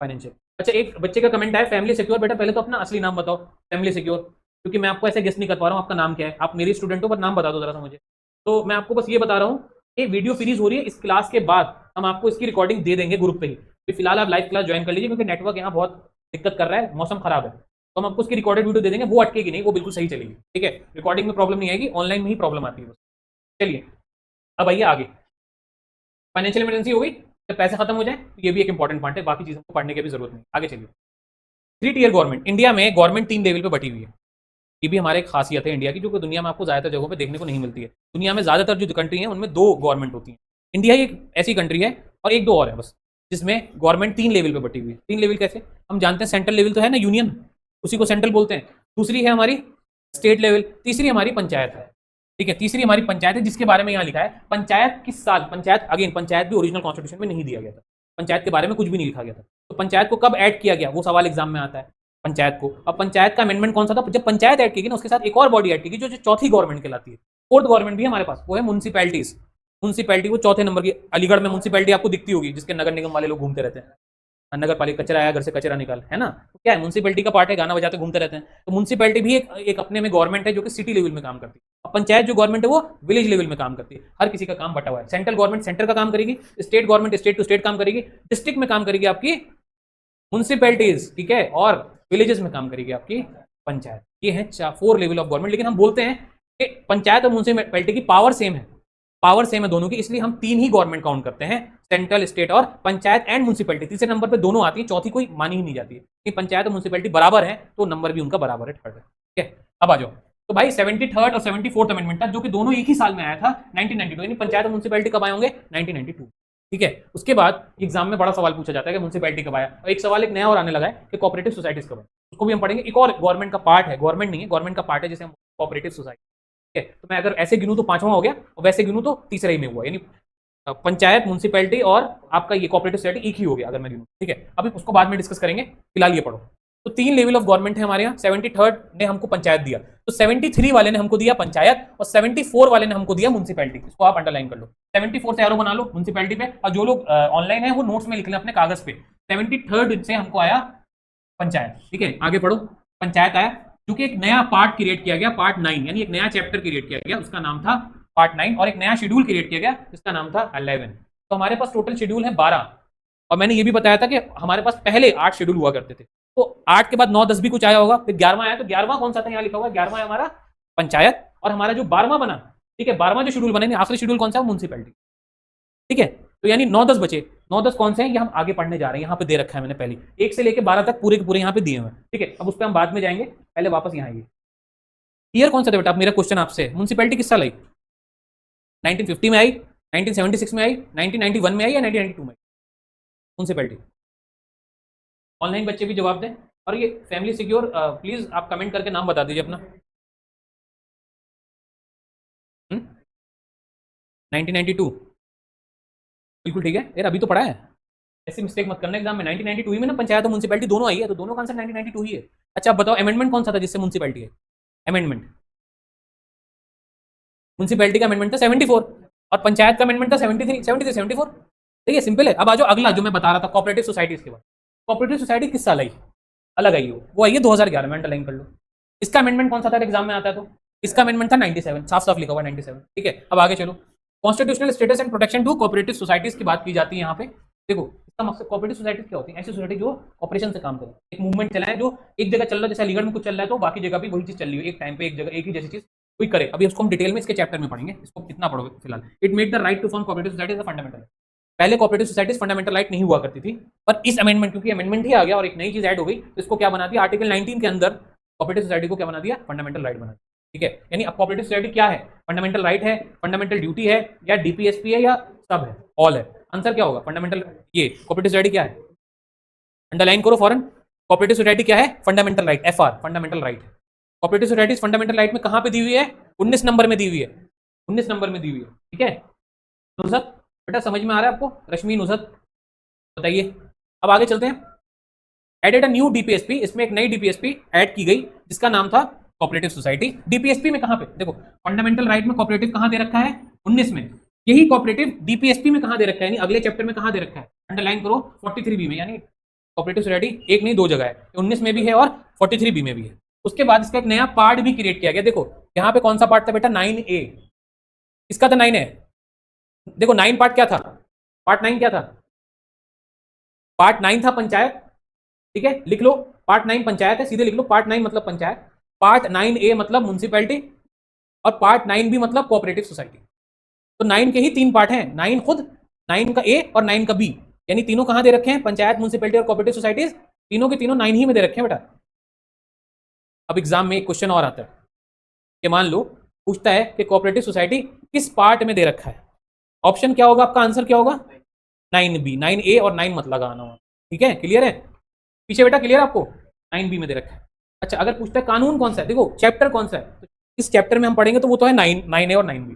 फाइनेंशियल। अच्छा, एक बच्चे का कमेंट आया फैमिली सिक्योर। बेटा पहले तो अपना असली नाम बताओ, फैमिली सिक्योर, क्योंकि मैं आपको ऐसे गेस नहीं कर पा रहा हूँ आपका नाम क्या है। आप मेरी स्टूडेंट हो, पर नाम बता दो जरा सा मुझे। तो मैं आपको बस ये बता रहा हूँ कि वीडियो फ्रीज हो रही है, इस क्लास के बाद हम आपको इसकी रिकॉर्डिंग दे देंगे ग्रुप पे ही। तो फिलहाल आप लाइव क्लास ज्वाइन कर लीजिए, क्योंकि नेटवर्क यहाँ बहुत दिक्कत कर रहा है, मौसम खराब है। तो हम आपको उसकी रिकॉर्डेड वीडियो दे देंगे, वो अटकेगी नहीं, वो बिल्कुल सही चलेगी, ठीक है। रिकॉर्डिंग में प्रॉब्लम नहीं आएगी, ऑनलाइन में ही प्रॉब्लम आती है बस। चलिए अब आइए आगे, फाइनेंशियल इमरजेंसी हो गई, जब पैसे खत्म हो जाए, तो ये भी एक इंपॉर्टेंट पॉइंट है, बाकी चीजों को पढ़ने की भी जरूरत नहीं। आगे चलिए, 3 टियर गवर्नमेंट। इंडिया में गवर्नमेंट 3 लेवल पे बटी हुई है। ये भी हमारे एक खासियत है इंडिया की, जो कि दुनिया में आपको ज्यादातर जगहों पे देखने को नहीं मिलती है। दुनिया में ज्यादातर जो कंट्री है उनमें 2 गवर्नमेंट होती है। इंडिया ही एक ऐसी कंट्री है, और 1-2 और है बस, जिसमें गवर्नमेंट 3 लेवल पे बटी हुई है। 3 लेवल कैसे, हम जानते हैं सेंट्रल लेवल तो है ना, यूनियन, उसी को सेंट्रल बोलते हैं। दूसरी है हमारी स्टेट लेवल, तीसरी हमारी पंचायत है, ठीक है। तीसरी हमारी पंचायत है, जिसके बारे में यहाँ लिखा है पंचायत किस साल, पंचायत अगेन पंचायत भी ओरिजिनल कॉन्स्टिट्यूशन में नहीं दिया गया था, पंचायत के बारे में कुछ भी नहीं लिखा गया था। तो पंचायत को कब ऐड किया गया, वो सवाल एग्जाम में आता है पंचायत को। अब पंचायत का अमेंडमेंट कौन सा था, जब पंचायत ऐड की गई ना, उसके साथ एक और बॉडी ऐड की गई जो चौथी गवर्नमेंट कहलाती है। फोर्थ गवर्नमेंट भी है हमारे पास, वो है म्यूनसिपैलिटीज। म्यूनसिपैलिटी वो चौथे नंबर की, अलीगढ़ में म्यूनसिपैलिटी आपको दिखती होगी, जिसके नगर निगम वाले लोग घूमते रहते हैं, नगर पालिका कचरा आया घर से कचरा निकाल, है ना, तो क्या है म्यूनसिपैलिटी का पार्ट है, गाना बजाते घूमते रहते हैं। तो म्यूनसिपैलिटी भी एक अपने में गवर्नमेंट है जो कि सिटी लेवल में काम करती है। अब पंचायत जो गवर्नमेंट है वो विलेज लेवल में काम करती है। हर किसी का काम बटा हुआ है, सेंट्रल गवर्नमेंट सेंटर का काम करेगी, state government state to state काम करेगी, डिस्ट्रिक्ट में काम करेगी आपकी म्यूनसिपैलिटीज, ठीक है, और विलेजेस में काम करेगी आपकी पंचायत। ये है 4 लेवल ऑफ गवर्नमेंट। लेकिन हम बोलते हैं कि पंचायत और म्यूनसिपैलिटी की पावर सेम है, पावर सेम है दोनों की, इसलिए हम 3 ही गवर्नमेंट काउंट करते हैं, सेंट्रल स्टेट और पंचायत एंड म्यूनसिपैलिटी। तीसरे नंबर पे दोनों आती है, चौथी कोई मानी ही नहीं जाती है कि पंचायत और म्यूनसिपैलिटी बराबर है, तो नंबर भी उनका बराबर है, थर्ड है, ठीक है। अब आ जाओ, तो भाई 73rd और 74th अमेंडमेंट था, जो कि दोनों एक ही साल में आया था 1992, यानी पंचायत और म्यूनसिपैलिटी कब आए होंगे 1992, ठीक है। उसके बाद एग्जाम में बड़ा सवाल पूछा जाता है कि म्यूनसिपैलिटी कब आया, और एक सवाल एक नया और आने लगा है कि कोऑपरेटिव सोसाइटीज कब आए, उसको भी हम पढ़ेंगे। एक और गवर्नमेंट का पार्ट है, गवर्नमेंट नहीं है, गवर्नमेंट का पार्ट है जिसे हम कोऑपरेटिव सोसाइटी, ठीक है। तो मैं अगर ऐसे गिनूं तो 5वां हो गया, और वैसे गिनूं तो तीसरा ही में हुआ, यानी पंचायत म्यूनसिपैलिटी और आपका ये कोऑपरेटिव सोसाइटी एक ही हो गया अगर मैं गिनूं, ठीक है। अभी उसको बाद में डिस्कस करेंगे, फिलहाल ये पढ़ो। तो 3 लेवल ऑफ गवर्नमेंट है हमारे यहाँ। 73rd ने हमको पंचायत दिया, तो 73 वाले ने हमको दिया पंचायत, और 74 वाले ने हमको दिया म्यूनसिपैलिटी। इसको आप अंडरलाइन कर लो, 74 से एरो बना लो म्यूनसिपैलिटी पे, और जो लोग ऑनलाइन है वो नोट्स में लिख लें अपने कागज पे। 73rd से हमको आया पंचायत, ठीक है। आगे पढ़ो, पंचायत आया, क्योंकि एक नया पार्ट क्रिएट किया गया, पार्ट 9, यानी एक नया चैप्टर क्रिएट किया गया, उसका नाम था पार्ट 9, और एक नया शेड्यूल क्रिएट किया गया जिसका नाम था 11। तो हमारे पास टोटल शेड्यूल है 12, और मैंने ये भी बताया था कि हमारे पास पहले 8 शेड्यूल हुआ करते थे, तो 8 के बाद 9, 10 भी कुछ आया होगा, फिर 11वां आया, तो 11वां कौन सा था यहाँ लिखा हुआ, 11वां है हमारा पंचायत, और हमारा जो 12वां बना, ठीक है, 12वां जो शेड्यूल बने, आखिरी शेड्यूल कौन सा है, म्यूनसिपैलिटी, ठीक है। तो यानी 9, 10 बचे, 9, 10 कौन से हैं, ये हम आगे पढ़ने जा रहे हैं, यहाँ पे दे रखा है मैंने पहले, 1 से लेकर 12 तक पूरे के पूरे यहाँ पे दिए हुए हैं, ठीक है। अब उस पर हम बाद में जाएंगे, पहले वापस यहाँ आइए। ईयर कौन सा था बेटा, मेरा क्वेश्चन आपसे, म्यूनसिपैलिटी किस साल आई, 1950 में आई, 1976 में आई, 1991 में आई, या 1992 में म्यूनसिपैलिटी? ऑनलाइन बच्चे भी जवाब दें, और ये फैमिली सिक्योर प्लीज आप कमेंट करके नाम बता दीजिए अपना। 1992 बिल्कुल ठीक है यार, अभी तो पढ़ा है, ऐसी मिस्टेक मत करना एग्जाम में। 1992 ही में ना पंचायत और म्यूनसिपैलिटी दोनों आई है, तो दोनों का आंसर 1992 ही है। अच्छा, आप बताओ अमेंडमेंट कौन सा था जिससे म्यूनसिपैलिटी है, अमेंडमेंट म्यूनसिपैलिटी का अमेंडमेंट था 74, और पंचायत का अमेंडमेंट था 73, 73, 74, ठीक है, सिंपल है। अब आ जाओ अगला जो मैं बता रहा था, कोऑपरेटिव सोसाइटीज के बाद। कोऑपरेटिव सोसाइटी किस साल आई, अलग आई हो, वो आई है 2011 में, अंडरलाइन कर लो। इसका अमेंडमेंट कौन सा था, एग्जाम में आता है तो इसका अमेंडमेंट था 97, साफ साफ लिखा हुआ 97, ठीक है। अब आगे चलो, constitutional status and protection to cooperative societies की बात की जाती है यहाँ पे। देखो इसका मकसद, कोऑपरेटिव सोसाइटीज क्या होती है, ऐसी सोसाइटी जो ऑपरेशन से काम करे, एक मूवमेंट चलाए, जो एक जगह चल रहा है, जैसे अलीगढ़ में कुछ चल रहा है तो बाकी जगह भी वही चीज चल रही है, एक टाइम पे एक जगह एक ही जैसी चीज कोई करे। अभी उसको हम डिटेल में इसके चैप्टर में पढ़ेंगे, इसको कितना पढ़ोगे फिलहाल। It made the right to form cooperative society as a fundamental. पहले कोऑपरेटिव सोसाइटीज फंडामेंटल राइट नहीं हुआ करती थी, पर इस अमेंडमेंट, क्योंकि अमेंडमेंट ही आ गया और एक नई चीज ऐड हो गई, तो इसको क्या बना दिया, आर्टिकल 19 के अंदर कोऑपरेटिव सोसाइटी को क्या बना दिया, फंडामेंटल राइट बना दिया, ठीक है। यानी अब कोऑपरेटिव सोसाइटी क्या है, फंडामेंटल राइट है, फंडामेंटल ड्यूटी है, या डीपीएसपी है, या सब है, ऑल है। आंसर क्या होगा, फंडामेंटल। ये कोऑपरेटिव सोसाइटी क्या है, अंडरलाइन करो फॉरन, कोऑपरेटिव सोसाइटी क्या है, fundamental right, FR, fundamental right. Cooperative societies fundamental right में कहां पे दी हुई है, 19 नंबर में दी हुई है, 19 नंबर में दी हुई है, ठीक है। नुजत बेटा समझ में आ रहा है आपको, रश्मि नुजत बताइए। अब आगे चलते हैं, एडेड अ न्यू डीपीएसपी, इसमें एक नई डीपीएसपी ऐड की गई जिसका नाम था कोऑपरेटिव सोसाइटी। डीपीएसपी में कहां पे, देखो फंडामेंटल राइट में कोऑपरेटिव कहां दे रखा है, 19 में, यही कोऑपरेटिव डीपीएसपी में कहां दे रखा है, यानी अगले चैप्टर में कहां दे रखा है, अंडरलाइन करो 43 बी में, यानी कोऑपरेटिव सोसाइटी एक नहीं दो जगह है, 19 में भी है और 43 बी में भी है। उसके बाद इसका एक नया पार्ट भी क्रिएट किया गया। देखो यहाँ पे कौन सा पार्ट था बेटा, 9A, इसका था 9 है। देखो 9 पार्ट क्या था, पार्ट 9 क्या था, पार्ट 9 था पंचायत, ठीक है, लिख लो पार्ट 9 पंचायत है, सीधे लिख लो पार्ट 9 मतलब पंचायत, पार्ट 9A मतलब म्यूनसिपैलिटी, और पार्ट 9B मतलब कोऑपरेटिव सोसाइटी। तो 9 के ही 3 पार्ट हैं, 9 खुद, 9 का A और 9 का B, यानी तीनों कहां दे रखे हैं, पंचायत, म्यूनसिपैलिटी और कोऑपरेटिव सोसाइटीज, तीनों के तीनों 9 ही में दे रखे हैं बेटा। अब एग्जाम में एक क्वेश्चन और आता है कि मान लो पूछता है कि कोऑपरेटिव सोसाइटी किस पार्ट में दे रखा है, ऑप्शन क्या होगा, आपका आंसर क्या होगा, 9B, 9A और 9 मत लगाना होगा, ठीक है, क्लियर है पीछे बेटा, क्लियर आपको, 9B में दे रखा है। अच्छा अगर पूछता है कानून कौन सा है, देखो चैप्टर कौन सा है, तो इस चैप्टर में हम पढ़ेंगे तो वो तो है 9A और 9B।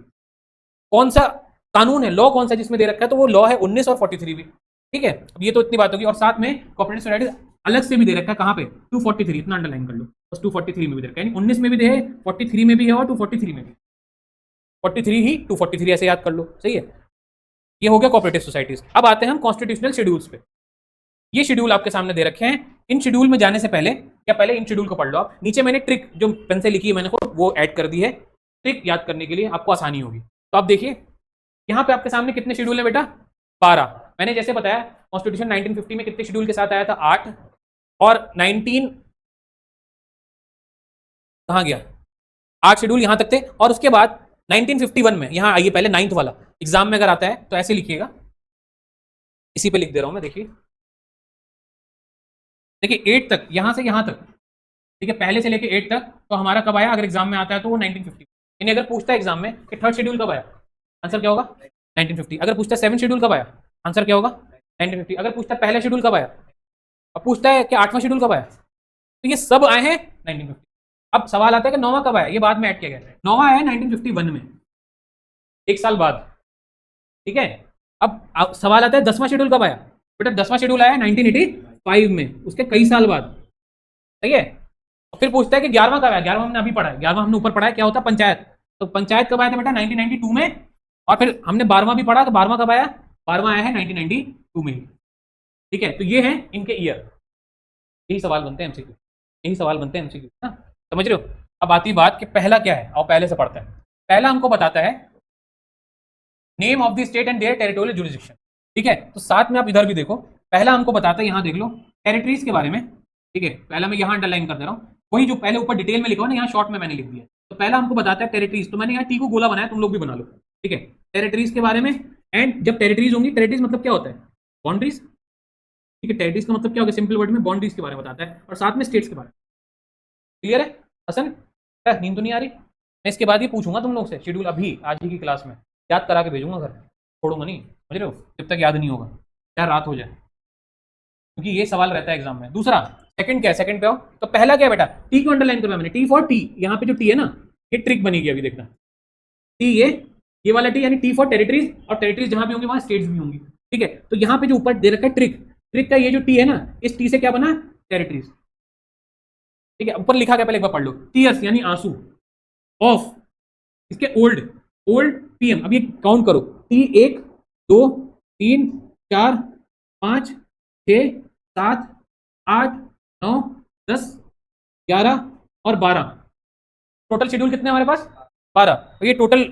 कौन सा कानून है, लॉ कौन सा जिसमें दे रखा है, तो वो लॉ है 19 और 43 भी, ठीक है। अब ये तो इतनी बात होगी, और साथ में कोऑपरेटिव सोसाइटी अलग से भी दे रखा है, कहां पे, 243, इतना अंडरलाइन कर लो, बस 243 में भी दे रखा है, यानी 19 में भी दे है, 43 में भी है और 243 में भी। 43 ही 243 ऐसे याद कर लो, सही है। ये हो गया कोऑपरेटिव सोसाइटीज। अब आते हैं हम कॉन्स्टिट्यूशनल शेड्यूल्स पे। ये शेड्यूल आपके सामने दे रखे हैं। इन शेड्यूल में जाने से पहले, या पहले इन शेड्यूल को पढ़ लो आप। नीचे मैंने ट्रिक जो पेन से लिखी है मैंने वो ऐड कर दी है, ट्रिक याद करने के लिए आपको आसानी होगी। तो आप देखिए यहाँ पे आपके सामने कितने शेड्यूल है बेटा, 12। मैंने जैसे बताया कॉन्स्टिट्यूशन 1950 में कितने शेड्यूल के साथ आया था, 8। और 19 कहाँ गया, 8 शेड्यूल यहां तक थे। और उसके बाद 1951 में, यहां आइए पहले 9th वाला, एग्जाम में अगर आता है तो ऐसे लिखिएगा, इसी पे लिख दे रहा हूं मैं, देखिए देखिए 8 तक, यहां से यहां तक, ठीक है, पहले से लेके 8 तक। तो हमारा कब आया, अगर एग्जाम में आता है तो वो 1950। यानी अगर पूछता है एग्जाम में कि थर्ड शेड्यूल कब आया, आंसर क्या होगा 1950। अगर पूछता है 7th शेड्यूल कब आया, आंसर क्या होगा 1950। अगर पूछता है पहला शेड्यूल कब आया, अब पूछता है कि 8वां शेड्यूल कब आया, तो ये सब आए हैं 1950। अब सवाल आता है कि 9वां कब आया, ये बाद में ऐड किया गया। 9वां आया 1951 में, एक साल बाद, ठीक है। अब सवाल आता है 10वां शेड्यूल कब आया, बेटा 10वां शेड्यूल आया 1985 में, उसके कई साल बाद, सही है। और फिर पूछता है कि 11वां कब आया, 11वां हमने अभी पढ़ा है, 11वां हमने ऊपर पढ़ा है, क्या होता है पंचायत। तो पंचायत कब आया था बेटा 1992 में। और फिर हमने 12वां भी पढ़ा, तो 12वां कब आया, 12वां आया है 1992 में, ठीक है। तो ये है इनके ईयर, यही सवाल बनते हैं एमसीक्यू, यही सवाल बनते हैं एमसीक्यू ना, समझ रहे हो। अब आती बात कि पहला क्या है, और पहले से पढ़ते हैं। पहला हमको बताता है name of the state and their territorial jurisdiction, ठीक है। तो साथ में आप इधर भी देखो, पहला हमको बताता है, यहाँ देख लो टेरिटरीज के बारे में, ठीक है। पहला मैं यहाँ अंडरलाइन कर दे रहा हूँ, वही जो पहले ऊपर डिटेल में लिखा हो ना, यहाँ शॉर्ट में मैंने लिख दिया। तो पहला हमको बताता है टेरिटरीज, तो मैंने यहाँ टी को गोला बनाया, तुम लोग भी बना लो, ठीक है। टेरिटरीज के बारे में, एंड जब टेरिटरीज होंगी, टेरिटरीज मतलब क्या होता है, बाउंड्रीज, ठीक है। टेरिटरीज का मतलब क्या होगा, सिंपल वर्ड में बाउंड्रीज के बारे में बताता है, और साथ में स्टेट्स के बारे में। क्लियर है हसन, क्या नींद तो नहीं आ रही। मैं इसके बाद ही पूछूंगा तुम लोग से शेड्यूल, अभी आज ही की क्लास में याद करा के भेजूंगा घर, छोड़ूंगा नहीं, समझ रहे हो, जब तक याद नहीं होगा, क्या रात हो जाए, क्योंकि ये सवाल रहता है एग्जाम में। दूसरा सेकंड क्या है, सेकंड पे आओ। तो पहला क्या है बेटा, टी को अंडरलाइन करना मैंने, टी फॉर टी, यहाँ पे जो टी है ना, ये ट्रिक बनेगी अभी देखना, टी ये वाला टी, यानी टी फॉर टेरिटरीज, और टेरिटरीज जहां भी होंगी वहां स्टेट्स भी होंगी, ठीक है। तो यहाँ पे जो ऊपर दे रखा है ट्रिक, ट्रिक का ये जो टी है ना, इस टी से क्या बना, टेरिटरीज, ठीक है। ऊपर लिखा क्या पहले एक बार पढ़ लो, टीयर्स यानी आंसू, ऑफ इसके ओल्ड, ओल्ड पीएम। अब ये काउंट करो, टी 1 2 3 4 5 6 7 8 9 10 11 और 12, टोटल शेड्यूल कितने हमारे पास 12। तो ये टोटल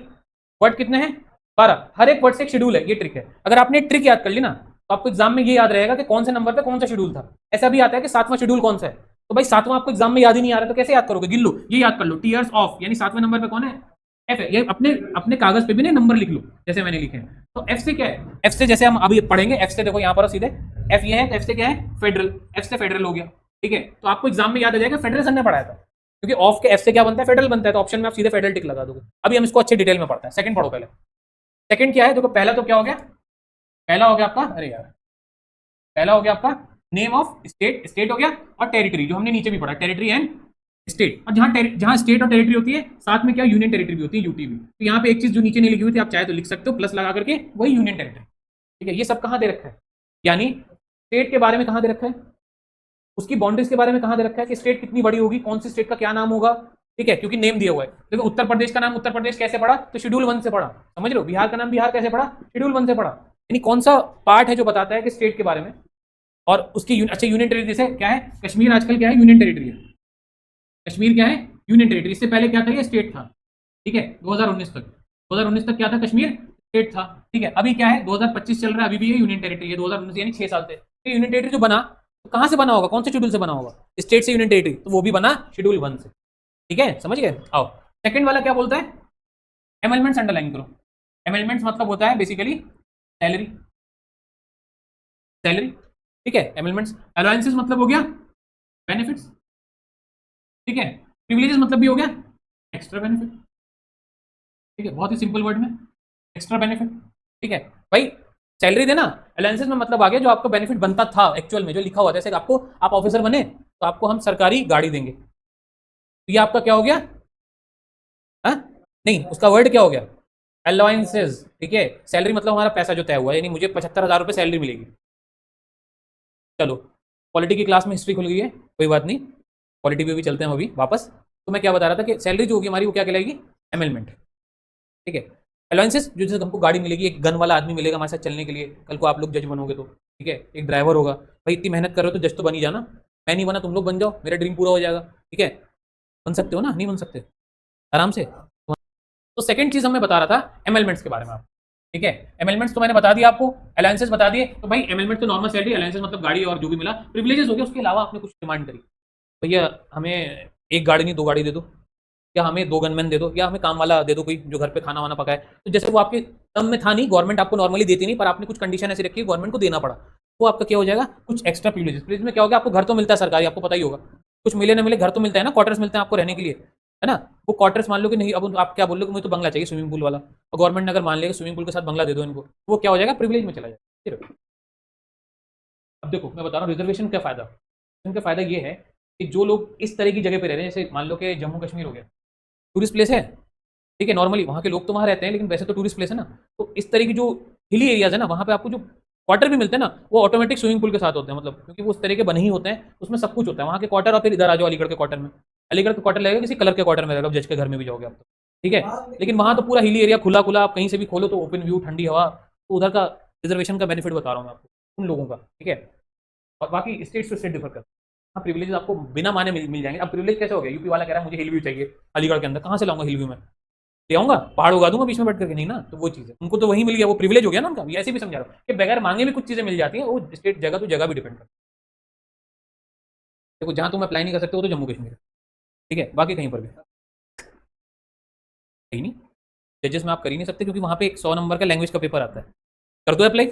वर्ड कितने हैं 12, हर एक वर्ड से एक शेड्यूल है, ये ट्रिक है। अगर आपने एक ट्रिक याद कर ली ना, तो आपको एग्जाम में ये याद रहेगा कि कौन से नंबर पे कौन सा शेड्यूल था। ऐसा भी आता है कि 7वां शेड्यूल कौन सा है, तो भाई 7वां आपको एग्जाम में याद ही नहीं आ रहा, तो कैसे याद करोगे, गिन लो, ये याद कर लो, टीयर्स ऑफ यानी 7वें नंबर पे कौन है, एफ है। ये अपने अपने कागज पे भी नहीं नंबर लिख लो जैसे मैंने लिखे हैं। तो एफ से क्या है, एफ से जैसे हम अभी पढ़ेंगे, एफ से देखो यहाँ पर सीधे एफ ये है, एफ से क्या है फेडरल, एफ से फेडरल हो गया, ठीक है। तो आपको एग्जाम में याद आ जाएगा फेडरल सर ने पढ़ाया था, क्योंकि ऑफ के एफ से क्या बनता है, फेडरल बनता है, तो ऑप्शन में आप सीधे फेडरल टिक लगा दोगे। अभी हम इसको अच्छे डिटेल में पढ़ते हैं। सेकंड पढ़ो पहले, सेकंड क्या है देखो, पहला तो क्या हो गया, पहला हो गया आपका, अरे यार पहला हो गया आपका नेम ऑफ स्टेट, स्टेट हो गया, और टेरिटरी जो हमने नीचे भी पढ़ा, टेरिटरी एंड स्टेट। और जहां स्टेट और टेरिटरी होती है, साथ में क्या यूनियन टेरिटरी भी होती है, यूटी भी। तो यहाँ पे एक चीज जो नीचे नहीं लिखी हुई थी, आप चाहे तो लिख सकते हो प्लस लगा करके, वही यूनियन टेरिटरी, ठीक है। ये सब कहाँ दे रखा है, यानी स्टेट के बारे में कहाँ दे रखा है, उसकी बाउंड्रीज के बारे में कहाँ दे रखा है कि स्टेट कितनी बड़ी होगी, कौन सी स्टेट का क्या नाम होगा, ठीक है, क्योंकि नेम दिया हुआ है। देखो उत्तर प्रदेश का नाम उत्तर प्रदेश कैसे पढ़ा, तो शेड्यूल 1 से पढ़ा, समझ रहे हो। बिहार का नाम बिहार कैसे पढ़ा, शेड्यूल 1 से पढ़ा। यानी कौन सा पार्ट है जो बताता है कि स्टेट के बारे में, और उसकी अच्छा यूनियन टेरिटरी से क्या है, कश्मीर आजकल क्या है, यूनियन टेरिटरी है, कश्मीर क्या है, यूनियन टेरिटरी। इससे पहले क्या था, ये स्टेट था, ठीक है। 2019 तक, 2019 तक क्या था, कश्मीर स्टेट था, ठीक है। अभी क्या है 2025 चल रहा है, अभी भी ये यूनियन टेरिटरी है, 2019 यानी 6 साल से। तो यूनियन टेरिटरी जो बना, तो कहाँ से बना होगा, कौन से शेड्यूल से बना होगा, स्टेट से यूनियन टेरिटरी, तो वो भी बना शेड्यूल 1 से, ठीक है, समझ गए। आओ सेकंड वाला क्या बोलता है, एमेंडमेंट्स अंडरलाइन करो। एमेंडमेंट्स मतलब होता है बेसिकली सैलरी, सैलरी, ठीक है। एमेंडमेंट्स, अलाउंसेस मतलब हो गया बेनिफिट्स, ठीक है। प्रिविलेजेस मतलब भी हो गया एक्स्ट्रा बेनिफिट, ठीक है, बहुत ही सिंपल वर्ड में एक्स्ट्रा बेनिफिट, ठीक है भाई। सैलरी देना, अलाउंसेस में मतलब आ गया जो आपको बेनिफिट बनता था एक्चुअल में, जो लिखा हुआ, जैसे आपको, आप ऑफिसर बने तो आपको हम सरकारी गाड़ी देंगे, तो ये आपका क्या हो गया, हाँ नहीं, उसका वर्ड क्या हो गया, अलाउंसेस, ठीक है। सैलरी मतलब हमारा पैसा जो तय हुआ है, यानी मुझे 75,000 रुपये सैलरी मिलेगी। चलो पॉलिटी की क्लास में हिस्ट्री खुल गई है, कोई बात नहीं, पॉलिटी पे भी चलते हैं अभी वापस। तो मैं क्या बता रहा था कि सैलरी जो होगी हमारी वो क्या कहलाएगी, एमेंडमेंट, ठीक है। अलाउंसेस जो जैसे हमको गाड़ी मिलेगी, एक गन वाला आदमी मिलेगा हमारे साथ चलने के लिए, कल को आप लोग जज बनोगे तो, ठीक है। एक ड्राइवर होगा, भाई इतनी मेहनत कर रहे हो तो जज तो बन ही जाना, मैं नहीं बना तुम लोग बन जाओ, मेरा ड्रीम पूरा हो जाएगा, ठीक है। बन सकते हो ना, नहीं बन सकते आराम से। तो सेकंड चीज हमें बता रहा था एमएलमेंट्स के बारे में, आप ठीक है। एमएलमेंट्स तो मैंने बता दिया आपको, अलायंसेस बता दिए। तो भाई एमएलमेंट तो नॉर्मल सैलरी, अलायंसेस मतलब गाड़ी और जो भी मिला, प्रिविलेजेस हो गया, उसके अलावा आपने कुछ डिमांड करी, भैया हमें एक गाड़ी नहीं 2 गाड़ी दे दो, या हमें 2 गनमैन दे दो, या हमें काम वाला दे दो कोई जो घर पे खाना वाना पकाए। तो जैसे वो आपके दम में था नहीं, गवर्नमेंट आपको नॉर्मली देती नहीं, पर आपने कुछ कंडीशन ऐसी रखी गवर्नमेंट को देना पड़ा, वो आपका क्या हो जाएगा, कुछ एक्स्ट्रा प्रिविलेजेस। प्रिविलेज में क्या होगा, आपको घर तो मिलता है सरकारी, आपको पता ही होगा, कुछ मिले ना मिले घर तो मिलता है ना, क्वार्टर्स मिलते हैं आपको रहने के लिए, है ना। वो क्वार्टर्स मान लो कि नहीं, अब आप क्या बोल लो कि मुझे तो बंगला चाहिए स्विमिंग पूल वाला, और गवर्नमेंट ने अगर मान लिया स्विमिंग पूल के साथ बंगला दे दो इनको, वो क्या हो जाएगा, प्रिविलेज में चला जाएगा। अब देखो मैं बता रहा हूँ रिजर्वेशन का फायदा, इनका फायदा ये है कि जो लोग इस तरह की जगह पे रह रहे हैं, जैसे मान लो कि जम्मू कश्मीर हो गया, टूरिस्ट प्लेस है, ठीक है, नॉर्मली वहाँ के लोग तो वहाँ रहते हैं, लेकिन वैसे तो टूरिस्ट प्लेस है ना, तो इस तरह की जो हिली एरियाज है ना, वहाँ पे आपको जो क्वार्टर भी मिलते हैं ना, वो ऑटोमेटिक स्विमिंग पूल के साथ होते हैं, मतलब क्योंकि वो उस तरह के बने ही होते हैं, उसमें सब कुछ होता है वहाँ के क्वार्टर। और फिर इधर आ जाओ अलीगढ़ के क्वार्टर में, अलीगढ़ के क्वार्टर लगेगा किसी कलर के क्वार्टर में रहेगा, जज के घर में भी जाओगे आप तो, ठीक है। लेकिन वहाँ तो पूरा हिली एरिया खुला खुला, आप कहीं से भी खोलो तो ओपन व्यू, ठंडी हवा, तो उधर का रिजर्वेशन का बेनिफिट बता रहा हूँ मैं आपको उन लोगों का, ठीक है। और बाकी स्टेट से स्टेट डिफर करता है, हाँ प्रिविलेज आपको बिना माने मिल जाएंगे। अब प्रिविलेज कैसे हो गया, यूपी वाला कह रहा है मुझे हिल व्यू चाहिए अलीगढ़ के अंदर, कहाँ से लाऊंगा हिल व्यू में, ले आऊंगा पहाड़ उगा दूंगा बीच में बैठ करके, नहीं ना। तो वो चीज़ है, उनको तो वही मिल गया, वो प्रिविलेज हो गया ना उनका। ऐसे भी समझा रहा हूँ कि बगैर मांगे भी कुछ चीज़ें मिल जाती हैं, वो स्टेट जगह तो जगह भी डिपेंड करती है। देखो जहाँ तुम अप्लाई नहीं कर सकते वो तो जम्मू कश्मीर है, ठीक है, बाकी कहीं पर भी कहीं नहीं। जजेस में आप कर ही नहीं सकते, क्योंकि वहाँ पे एक 100 नंबर का लैंग्वेज का पेपर आता है, कर दो अप्लाई,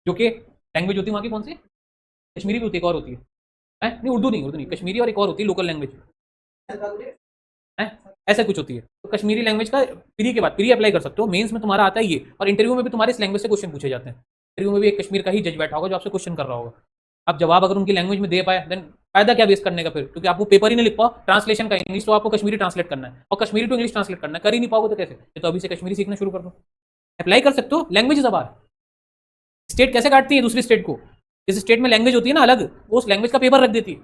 जो कि लैंग्वेज होती है वहाँ की कौन सी, कश्मीरी भी होती है, एक और होती है, नहीं उर्दू नहीं, उर्दू नहीं, कश्मीरी और एक और होती है लोकल लैंग्वेज है, ऐसा कुछ होती है। तो कश्मीरी लैंग्वेज का प्री के बाद प्री अप्लाई कर सकते हो, मेंस में तुम्हारा आता है ये, और इंटरव्यू में भी तुम्हारे इस लैंग्वेज से क्वेश्चन पूछे जाते हैं। इंटरव्यू में भी एक कश्मीर का ही जज बैठा होगा जो आपसे क्वेश्चन कर रहा होगा, आप जवाब अगर उनकी लैंग्वेज में दे पाए, देन फायदा क्या वेस्ट करने का फिर, क्योंकि आपको पेपर ही नहीं लिख पाओ, ट्रांसलेशन का इंग्लिश तो आपको कश्मीरी ट्रांसलेट करना है, और कश्मीरी टू इंग्लिश ट्रांसलेट करना है, कर ही नहीं पाओगे तो कैसे। तो अभी से कश्मीरी सीखना शुरू कर दो, अप्लाई कर सकते हो। लैंग्वेज इज अबार, स्टेट कैसे काटती है दूसरी स्टेट को, जिस स्टेट में लैंग्वेज होती है ना अलग, वो उस लैंग्वेज का पेपर रख देती है।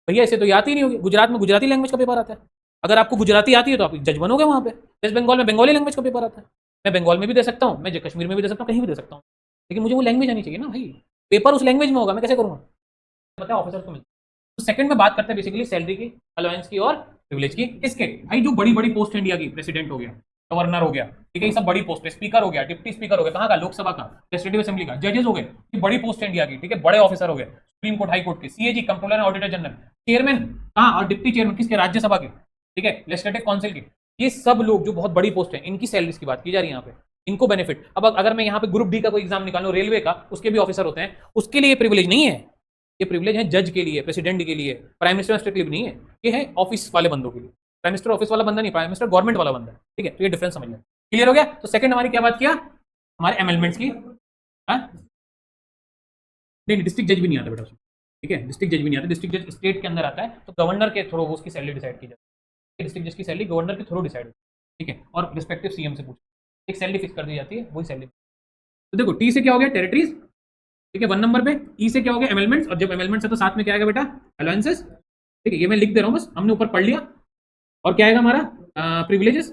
भैया ऐसे तो ये आती नहीं होगी, गुजरात में गुजराती लैंग्वेज का पेपर आता है, अगर आपको गुजराती आती है तो आप जज बनोगे वहाँ पे। वेस्ट बंगाल में बंगाली लैंग्वेज का पेपर आता है, मैं बंगाल में भी दे सकता हूँ, मैं कश्मीर में भी दे सकता हूँ, कहीं भी दे सकता हूँ, लेकिन मुझे वो लैंग्वेज आनी चाहिए ना भाई, पेपर उस लैंग्वेज में होगा, मैं कैसे करूँगा, पता है ऑफिसर को मिलता है। तो सेकंड में बात करते हैं बेसिकली सैलरी की, अलाउंस की और प्रिविलेज की। इसके भाई जो बड़ी बड़ी पोस्ट इंडिया की, प्रेसिडेंट हो गया, गवर्नर हो गया, ठीक है, ये सब बड़ी पोस्ट है, स्पीकर हो गया, डिप्टी स्पीकर हो गया, कहाँ का, लोकसभा का, लेजिस्लेटिव असेंबली का, जजेस हो गए, ये बड़ी पोस्ट है इंडिया की, ठीक है, बड़े ऑफिसर हो गए, सुप्रीम कोर्ट, हाई कोर्ट के, CAG, controller and auditor general, chairman कहाँ, और डिप्टी चेयरमैन किसके, राज्यसभा के, ठीक है, लेजिस्लेटिव काउंसिल के, ये सब लोग जो बहुत बड़ी पोस्ट है, इनकी सैलरीज की बात की जा रही है यहाँ पे, इनको बेनिफिट। अब अगर मैं यहाँ पे ग्रुप डी का कोई एग्जाम निकालूं, रेलवे का, उसके भी ऑफिसर होते हैं, उसके लिए प्रिविलेज नहीं है, ये प्रिविलेज है जज के लिए, प्रेसिडेंट के लिए, प्राइम मिनिस्टर स्टेट के लिए नहीं है, ये है ऑफिस वाले बंदों के लिए। प्राइम मिनिस्टर ऑफिस वाला बंदा नहीं, प्राइम मिनिस्टर गवर्नमेंट वाला बंदा है, ठीक है। तो ये डिफरेंस समझ लें, क्लियर हो गया। तो सेकंड हमारी क्या बात किया, हमारे अमेंडमेंट्स की, नहीं डिस्ट्रिक्ट जज भी नहीं आता बेटा, ठीक है, डिस्ट्रिक्ट जज भी नहीं आता, डिस्ट्रिक्ट जज स्टेट के अंदर आता है, तो गवर्नर के थ्रू उसकी सैलरी डिसाइड की जाती है, डिस्ट्रिक्ट जज की सैलरी गवर्नर के थ्रू डिसाइड होती है, ठीक है, और रिस्पेक्टिव सीएम से पूछ एक सैलरी फिक्स कर दी जाती है, वही सैलरी। तो देखो टी से क्या हो गया, टेरिटरीज, ठीक है 1 नंबर पे। ई से क्या हो गया, एमेलमेंट्स, और जब एमेलमेंट्स है तो साथ में क्या आएगा बेटा, अलाउंसेस, ठीक है, ये मैं लिख दे रहा हूँ बस, हमने ऊपर पढ़ लिया। और क्या आएगा हमारा, प्रिविलेजेस,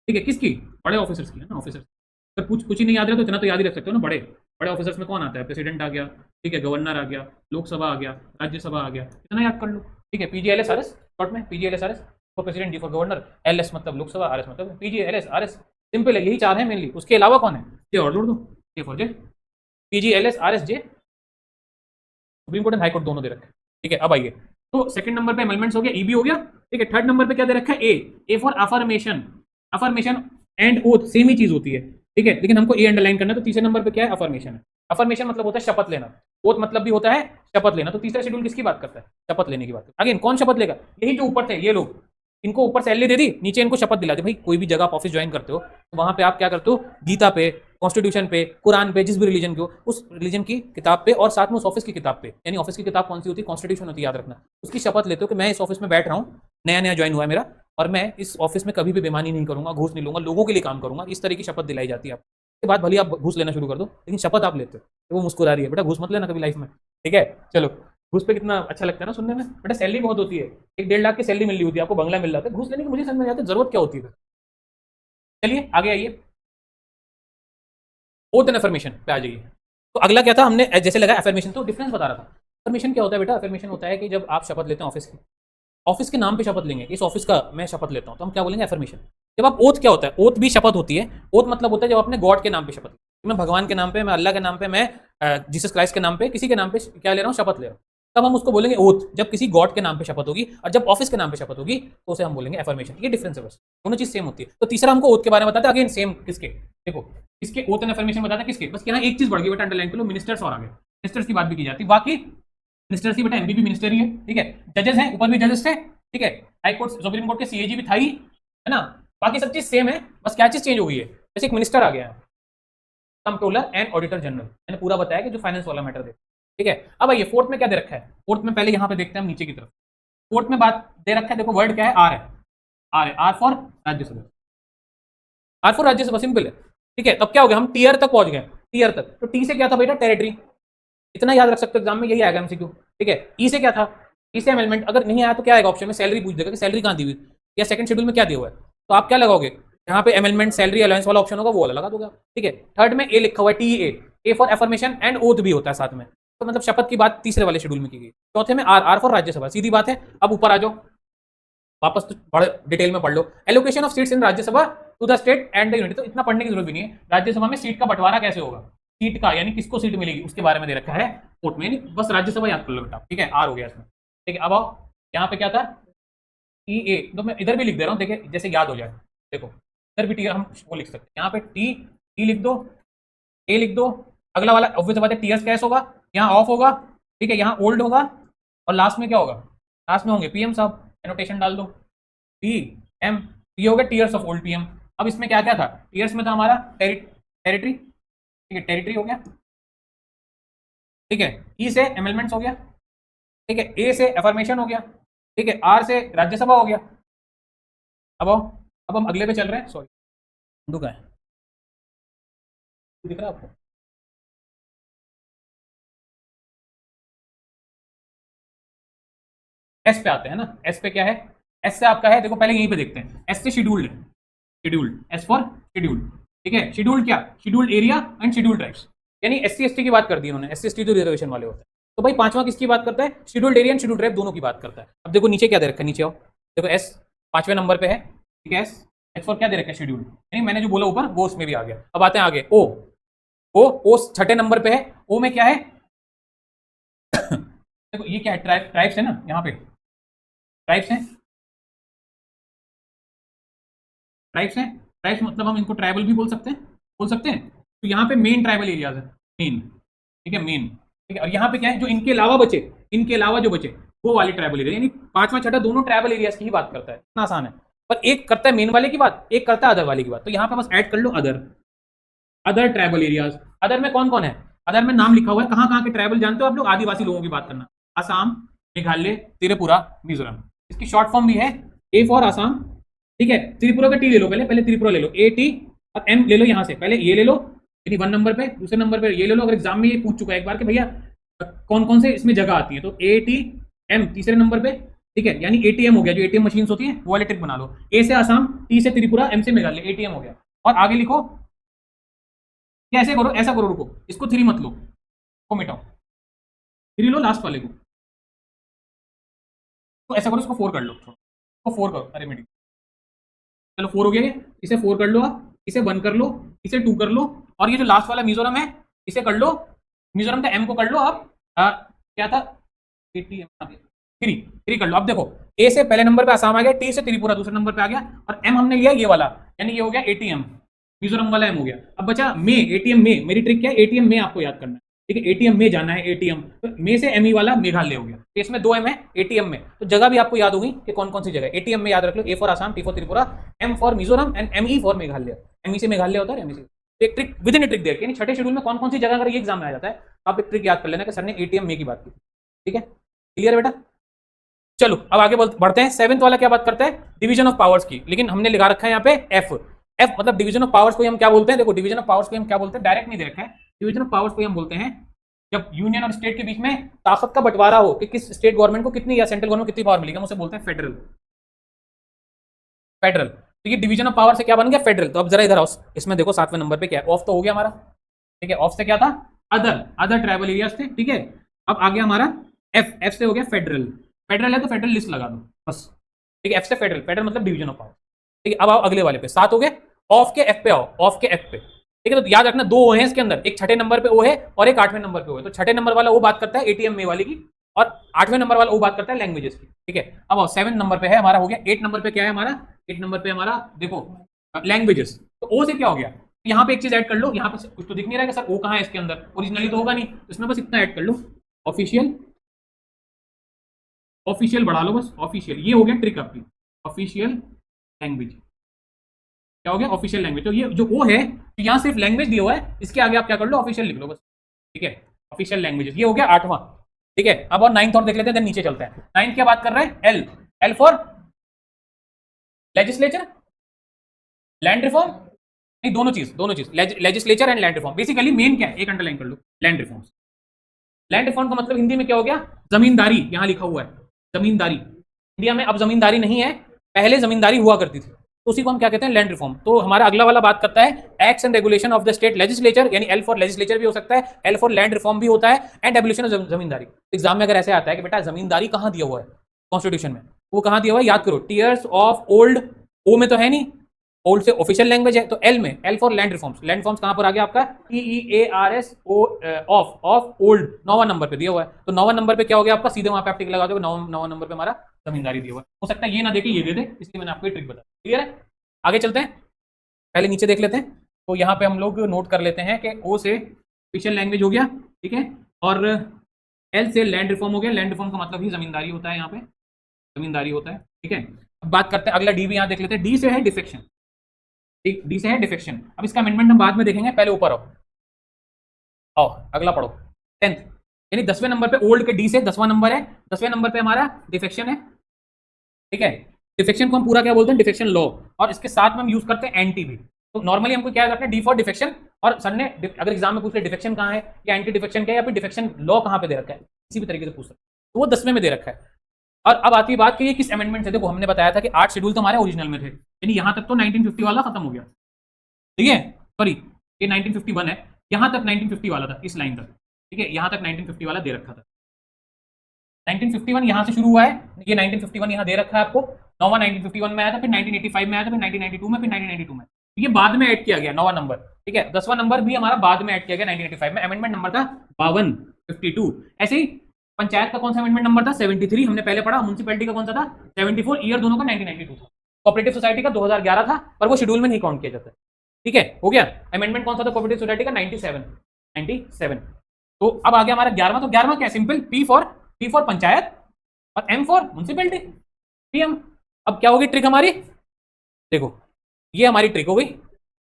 ठीक है, किसकी, बड़े ऑफिसर्स की है ना, ऑफिसर्स। अगर कुछ ही नहीं याद रहे तो इतना तो याद ही रख सकते हो ना, बड़े बड़े ऑफिसर्स में कौन आता है, प्रेसिडेंट आ गया, ठीक है, गवर्नर आ गया, लोकसभा आ गया, राज्यसभा आ गया, इतना याद कर लो, ठीक है। पीजीएलएस आरएस, शॉर्ट में PGLS RS, for president, D for governor, LS मतलब लोकसभा, आरएस मतलब पीजीएलएस आरएस, सिंपल है, यही 4 है मेनली, उसके अलावा कौन है, जे और जोड़ दो, J for J, PGLS RS J, supreme court and high court दोनों दे रखे, ठीक है। अब आइए, तो सेकंड नंबर पे अमेंडमेंट्स हो गया, ईबी हो गया, ठीक है। थर्ड नंबर पे क्या दे रखा है, A for affirmation, affirmation and oath same ही चीज होती है, ठीक है, लेकिन हमको ए अंडरलाइन करना है। तो तीसरे नंबर पे क्या है, अफर्मेशन है। अफर्मेशन मतलब होता है शपथ लेना, ओथ मतलब भी होता है शपथ लेना। तो तीसरा शेड्यूल किसकी बात करता है, शपथ लेने की बात। अगेन कौन शपथ लेगा, यही जो ऊपर थे ये लोग, इनको ऊपर सैलरी दे दी, नीचे इनको शपथ दिला दी। भाई कोई भी जगह आप ऑफिस ज्वाइन करते हो तो वहां पे आप क्या करते हो, गीता पे, कॉन्स्टिट्यूशन पे, कुरान पे, जिस भी रिलीजन के हो उस रिलीजन की किताब पे, और साथ में उस ऑफिस की किताब पे, यानी ऑफिस की किताब कौन सी होती है, कॉन्स्टिट्यूशन होती है, याद रखना। उसकी शपथ लेते हो कि मैं इस ऑफिस में बैठ रहा हूँ, नया नया ज्वाइन हुआ है मेरा, और मैं इस ऑफिस में कभी भी बेईमानी नहीं करूंगा, घूस नहीं लूंगा, लोगों के लिए काम करूंगा, इस तरह की शपथ दिलाई जाती है आपको। उसके बाद भले आप घूस लेना शुरू कर दो, लेकिन शपथ आप लेते हो। तो वो मुस्कुरा रही है, बेटा घूस मत लेना कभी लाइफ में, ठीक है। चलो घूस पे कितना अच्छा लगता है ना सुनने में, बेटा सैलरी बहुत होती है, 1-1.5 लाख की सैलरी मिल रही होती है, आपको बंगला मिल रहा था, घूस लेने की मुझे समझ में नहीं आता जरूरत क्या होती है। चलिए आगे आइए, ओथ एंड अफर्मेशन पे आ जाइए। तो अगला क्या था, हमने जैसे लगा अफर्मेशन, तो डिफरेंस बता रहा था। अफर्मेशन क्या होता है बेटा, अफर्मेशन होता है कि जब आप शपथ लेते हैं ऑफिस के नाम पे शपथ लेंगे, इस ऑफिस का मैं शपथ लेता हूं, तो हम क्या बोलेंगे, अफर्मेशन। जब आप ओथ, क्या होता है, ओथ भी शपथ होती है। ओथ मतलब होता है जब अपने गॉड के नाम पे शपथ, मैं भगवान के नाम पे, मैं अल्लाह के नाम पे, मैं जीसस क्राइस्ट के नाम पे, किसी के नाम पे क्या ले रहा हूँ, शपथ ले रहा हूँ, तब हम उसको बोलेंगे ओथ, जब किसी गॉड के नाम पे शपथ होगी। और जब ऑफिस के नाम पे शपथ होगी तो उसे हम बोलेंगे अफर्मेशन। ये डिफरेंस है बस, दोनों चीज सेम होती है। तो तीसरा हमको ओथ के बारे में बताते हैं, अगेन सेम किसके, देखो किसके, ओथ एंड अफर्मेशन बताते हैं किसके, बस यहाँ एक चीज बढ़ गई बेटा, अंडरलाइन कर लो, मिनिस्टर्स और आगे मिनिस्टर्स की बात भी की जाती है। बाकी मिनिस्टर्स की बेटा एमपी भी मिनिस्टर ही है, ठीक है, जजेस हैं, ऊपर भी जजेस थे, ठीक है, हाई कोर्ट सुप्रीम कोर्ट के सीएजी भी था ही, है ना, बाकी सब चीज सेम है, बस क्या चीज चेंज हो गई है, जैसे एक मिनिस्टर आ गया है, कंट्रोलर एंड ऑडिटर जनरल, मैंने पूरा बताया कि जो फाइनेंस वाला मैटर दे, ठीक है। अब आइए फोर्थ में क्या दे रखा है, फोर्थ में पहले यहां पे देखते हैं हम नीचे की तरफ, फोर्थ में बात दे रखा है, देखो वर्ड क्या है, आर है, आर है, R for Rajya Sabha, R for Rajya Sabha, simple है, ठीक है। तब क्या हो गया, हम टीयर तक पहुंच गए, टीयर तक, तो टी से क्या था बेटा, टेरिटरी, इतना याद रख सकते हो, एग्जाम में यही आएगा एमसीक्यू, ठीक है। ई से क्या था, ई से अमेंडमेंट, अगर नहीं आया तो क्या आएगा ऑप्शन में, सैलरी पूछ देगा कि सैलरी कहां दी हुई, या सेकंड शेड्यूल में क्या दिया हुआ है, तो आप क्या लगाओगे, यहाँ पे अमेंडमेंट सैलरी अलाउंस वाला ऑप्शन होगा वो वाला लगा दोगे, ठीक है। थर्ड में ए लिखा हुआ है, T A for affirmation and oath भी होता है साथ में, तो मतलब शपथ की बात तीसरे वाले शेड्यूल में की गई। चौथे में आर, आर फॉर राज्यसभा, सीधी बात है। अब ऊपर आ जाओ, वापस तो बड़े डिटेल में पढ़ लो, allocation of seats in Rajya Sabha to the state and the unity, तो इतना पढ़ने की जरूरत भी नहीं है। राज्यसभा में सीट का बंटवारा कैसे होगा, सीट का यानी किसको सीट मिलेगी उसके बारे में दे रखा है कोर्ट में, बस राज्यसभा याद कर लो बेटा, ठीक है, आर हो गया इसमें, ठीक है। अब आओ, यहाँ पे क्या था, टी ए, तो मैं इधर भी लिख दे रहा हूँ, देखिए जैसे याद हो जाए, देखो इधर भी टी हम वो लिख सकते हैं, यहाँ पे टी, टी लिख दो, ए लिख दो, अगला वाला ऑब्वियस बात है टीएस कैश होगा, यहाँ ऑफ होगा, ठीक है, यहाँ ओल्ड होगा, और लास्ट में क्या होगा, लास्ट में होंगे पीएम साहब, एनोटेशन डाल दो, पी एम, ये हो गया टीयर्स ऑफ ओल्ड पीएम। अब इसमें क्या क्या था, टीयर्स में था हमारा टेरिटरी, ठीक है, टेरिटरी हो गया, ठीक है, ई से अमेंडमेंट्स हो गया, ठीक है, ए से अफर्मेशन हो गया, ठीक है, आर से राज्यसभा हो गया। अब आओ, अब हम अगले पे चल रहे हैं, सॉरी रुका है, दिख रहा है आपको, एस पे आते हैं ना, एस पे क्या है, एस से आपका है, देखो पहले यहीं पे देखते हैं, एस से शेड्यूल्ड है, शेड्यूल्ड, एस फॉर शेड्यूल्ड, ठीक है, शेड्यूल्ड क्या, scheduled area and scheduled tribes, यानी एससी एसटी की बात कर दी उन्होंने, एससी एसटी तो रिजर्वेशन वाले होते हैं, तो भाई पांचवा किसकी बात करता है, scheduled area and scheduled tribe दोनों की बात करता है। अब देखो नीचे क्या दे रखा है, नीचे आओ, देखो एस पांचवें नंबर पे है, ठीक है, एस, एस फॉर क्या दे रखा है, शेड्यूल्ड, यानी मैंने जो बोला ऊपर वो उसमें भी आ गया। अब आते हैं आगे, ओ, ओ छठे नंबर पे है, ओ में क्या है देखो ये क्या है, ट्राइब्स है ना, यहाँ पे ट्राइब्स है, ट्राइब्स हैं, ट्राइब्स मतलब हम इनको ट्राइबल भी बोल सकते हैं, बोल सकते हैं। तो यहाँ पे मेन ट्राइबल एरियाज है, मेन, ठीक है, मेन, ठीक है, और यहाँ पे क्या है, जो इनके अलावा बचे, इनके अलावा जो बचे वो वाले ट्राइबल एरिया, यानी पांचवा छठा दोनों ट्राइबल एरियाज की ही बात करता है, इतना आसान है। पर एक करता है मेन वाले की बात, एक करता है अदर वाले की बात, तो यहाँ पे बस ऐड कर लो other, other tribal areas. Other में कौन कौन है, अदर में नाम लिखा हुआ है, कहाँ कहाँ के ट्राइबल जानते हो आप लोग, आदिवासी लोगों की बात करना, असम, मेघालय, त्रिपुरा, मिजोरम, इसकी शॉर्ट फॉर्म भी है, ए फॉर आसाम, ठीक है, त्रिपुरा का टी ले लो, पहले पहले त्रिपुरा ले लो, ए टी, अब एम ले लो, यहाँ से पहले ये ले लो, यानी 1 नंबर पे, दूसरे नंबर पे ये ले लो, अगर एग्जाम में ये पूछ चुका है एक बार कि भैया कौन कौन से इसमें जगह आती है, तो ए टी एम तीसरे नंबर पे, ठीक है, यानी एटीएम हो गया, जो एटीएम मशीन होती है वो वाले ट्रिक बना लो, ए से आसाम, टी से त्रिपुरा, एम से मेघालय, एटीएम हो गया। और आगे लिखो, कैसे करो, ऐसा करो, रुको इसको 3 मत लो, को मिटाओ, 3 लो लास्ट वाले को, तो ऐसा करो इसको 4 कर लो, इसको 4 करो, अरे मिनट, चलो 4 हो गया, इसे 4 कर लो, आप इसे 1 कर लो, इसे 2 कर लो, और ये जो लास्ट वाला मिजोरम है इसे कर लो, मिजोरम का एम को कर लो आप, क्या था, 3 कर लो। अब देखो ए से पहले नंबर पे आसाम आ गया, टी से त्रिपुरा दूसरे नंबर पे आ गया, और एम हमने लिया ये वाला, यानी ये हो गया एटीएम, मिजोरम वाला एम हो गया। अब बचा मे, एटीएम में, मेरी ट्रिक क्या है, एटीएम में आपको याद करना है, ठीक है, एटीएम में जाना है, एटीएम, तो मे से एम ई वाला मेघालय हो गया, तो इसमें 2 एम है एटीएम में, तो जगह भी आपको याद होगी कि कौन कौन सी जगह, एटीएम में याद रख लो, A for Assam, T for Tripura, M for Mizoram and M E for Meghalaya, M E से मेघालय होता है, एम ई से, एक ट्रिक विद इन ट्रिक देख, यानी छठे शेड्यूल में कौन कौन सी जगह अगर ये एग्जाम में आ जाता है तो आप एक ट्रिक याद कर लेना कि सर ने एटीएम में की बात की, ठीक है, क्लियर है बेटा। चलो अब आगे बढ़ते हैं, 7th वाला क्या बात करता है, डिवीजन ऑफ पावर्स की, लेकिन हमने लिखा रखा है यहाँ पे एफ, एफ मतलब डिवीजन ऑफ पावर्स को हम क्या बोलते हैं, देखो डिवीजन ऑफ पावर्स को हम क्या बोलते हैं, डायरेक्ट नहीं दे रखा है, डिवीजन ऑफ पावर्स को हम बोलते हैं जब यूनियन और स्टेट के बीच में ताकत का बंटवारा हो कि किस स्टेट गवर्नमेंट को कितनी या सेंट्रल गवर्नमेंट को कितनी पावर मिलेगी, हम उसे बोलते हैं फेडरल। फेडरल, तो ये डिवीजन ऑफ पावर से क्या बन गया, फेडरल। तो अब जरा इधर आओ, इसमें देखो 7वें नंबर पे क्या है, ऑफ तो हो गया हमारा, ठीक है। ऑफ से क्या था, अदर ट्राइबल एरियाज थे, ठीक है। अब आ गया हमारा एफ से हो गया फेडरल। फेडरल है तो फेडरल लिस्ट लगा दो बस, ठीक है। एफ से फेडरल, फेडरल मतलब डिवीजन ऑफ पावर, ठीक है। अब आओ अगले वाले पे, 7 हो गए। ऑफ के एफ पे आओ, ऑफ के एफ पे, ठीक है। तो याद रखना 2 ओ है इसके अंदर, एक 6ठे नंबर पे ओ है और एक 8वें नंबर पे ओ है। तो 6ठे नंबर वाला वो बात करता है एटीएम में वाले की, और 8वें नंबर वाला वो बात करता है लैंग्वेजेस की, ठीक है। अब आओ 7 नंबर पे है हमारा, हो गया। 8 नंबर पे क्या है हमारा, 8 नंबर पे हमारा देखो लैंग्वेजेस। तो ओ से क्या हो गया, यहाँ पे एक चीज ऐड कर लो, यहाँ पे कुछ तो दिख नहीं रहा है सर ओ कहाँ है इसके अंदर, ओरिजिनली तो होगा नहीं, तो इसमें बस इतना ऐड कर लो, ऑफिशियल, ऑफिशियल बढ़ा लो बस, ऑफिशियल। ये हो गया ट्रिक आपकी, ऑफिशियल लैंग्वेज। क्या हो गया, ऑफिशियल लैंग्वेज। तो ये जो ओ है, तो यहाँ सिर्फ लैंग्वेज दिया हुआ है, इसके आगे आप क्या कर लो, ऑफिशियल लिख लो बस, ठीक है। ऑफिशियल लैंग्वेजेस, ये हो गया 8वां, ठीक है। अब और 9th और देख लेते हैं, देन नीचे चलते हैं। 9th क्या बात कर रहे हैं, L, L for legislature, land reform, नहीं दोनों चीज legislature and land reform. Basically main क्या है, एक अंडरलाइन कर लो, लैंड रिफॉर्म्स। लैंड रिफॉर्म का मतलब हिंदी में क्या हो गया, जमींदारी, यहां लिखा हुआ है जमींदारी। इंडिया में अब जमींदारी नहीं है, पहले जमींदारी हुआ करती थी, तो उसी को हम क्या कहते हैं, लैंड रिफॉर्म। तो हमारा अगला वाला बात करता है acts and regulation of the state legislature, यानी एल फॉर लेजिस्लेचर भी हो सकता है, एल फॉर लैंड रिफॉर्म भी होता है, and abolition of zamindari. Exam में अगर ऐसे आता है कि बेटा जमींदारी कहां दिया हुआ है कॉन्स्टिट्यूशन में, वो कहां दिया हुआ है, याद करो, टीयर्स ऑफ ओल्ड, ओ में तो है नहीं, ओल्ड से ऑफिशियल लैंग्वेज है, तो एल में, L for land reforms. Land reforms कहां पर आ गया आपका, TEARS ऑफ ओल्ड, 9वां नंबर पे दिया हुआ है। तो 9वां नंबर पे क्या हो गया आपका, सीधे वहां पे आप टिक लगा दो, 9वां नंबर पे हमारा जमींदारी दिया हुआ है। हो सकता है ये ना देखे ये दे दे, इसलिए मैंने आपको ये ट्रिक बताया, क्लियर है। आगे चलते हैं, पहले नीचे देख लेते हैं। तो यहाँ पे हम लोग नोट कर लेते हैं कि ओ से ऑफिशियल लैंग्वेज हो गया, ठीक है, और एल से लैंड रिफॉर्म हो गया। लैंड रिफॉर्म का मतलब ही जमींदारी होता है, यहाँ पे जमींदारी होता है, ठीक है। अब बात करते हैं अगला, डी भी यहाँ देख लेते हैं। डी से है डिफेक्शन, ठीक, डी से है डिफेक्शन। अब इसका अमेंडमेंट हम बाद में देखेंगे, पहले ऊपर आओ, आओ अगला पढ़ो, 10th, यानी 10वें नंबर पे ओल्ड के डी से 10वां नंबर है, 10वें नंबर पे हमारा डिफेक्शन है, ठीक है। डिफेक्शन को हम पूरा क्या बोलते हैं, डिफेक्शन लॉ, और इसके साथ में हम यूज करते हैं एंटी भी। तो नॉर्मली हमको क्या करते हैं, डी फॉर डिफेक्शन, और सर ने अगर एग्जाम में पूछ ले डिफेक्शन कहाँ है या एंटी डिफेक्शन क्या है या फिर डिफेक्शन लॉ कहाँ पे दे रखा है, किसी भी तरीके से पूछ सकते हैं, तो वो 10वें में दे रखा है। और अब आती है बात कि ये किस अमेंडमेंट से, देखो हमने बताया था कि 8 शेड्यूल तो हमारे ओरिजिनल में थे, यानी यहाँ तक तो 1950 वाला खत्म हो गया, ठीक है, सॉरी ये 1951 है, यहाँ तक 1950 वाला था, इस लाइन तक, ठीक है, यहाँ तक 1950 वाला दे रखा था। 1951 यहाँ से शुरू हुआ है, ये 1951 यहाँ दे रखा है आपको, 9वां 1951 में आया था, फिर 1985 में आया था, फिर 1992 में, फिर 1992 में, ये बाद में ऐड किया गया 9वां नंबर, ठीक है। 10वां नंबर भी हमारा बाद में ऐड किया गया 1985 में, अमेंडमेंट नंबर था 52। ऐसे ही पंचायत का कौन सा अमेंडमेंट नंबर था, 73, हमने पहले पढ़ा। म्युनिसिपैलिटी का कौन सा था, 74, ईयर दोनों का 1992 था। कोऑपरेटिव सोसाइटी का 2011 था, पर वो शेड्यूल में नहीं काउंट किया जाता, ठीक है, हो गया। अमेंडमेंट कौन सा था कोऑपरेटिव सोसाइटी का, 97। तो अब आ गया हमारा 11वां। तो 11वां क्या, सिंपल, पी फॉर पंचायत और एम फॉर म्युनिसिपैलिटी, पीएम। अब क्या होगी ट्रिक हमारी, देखो ये हमारी ट्रिक हो गई,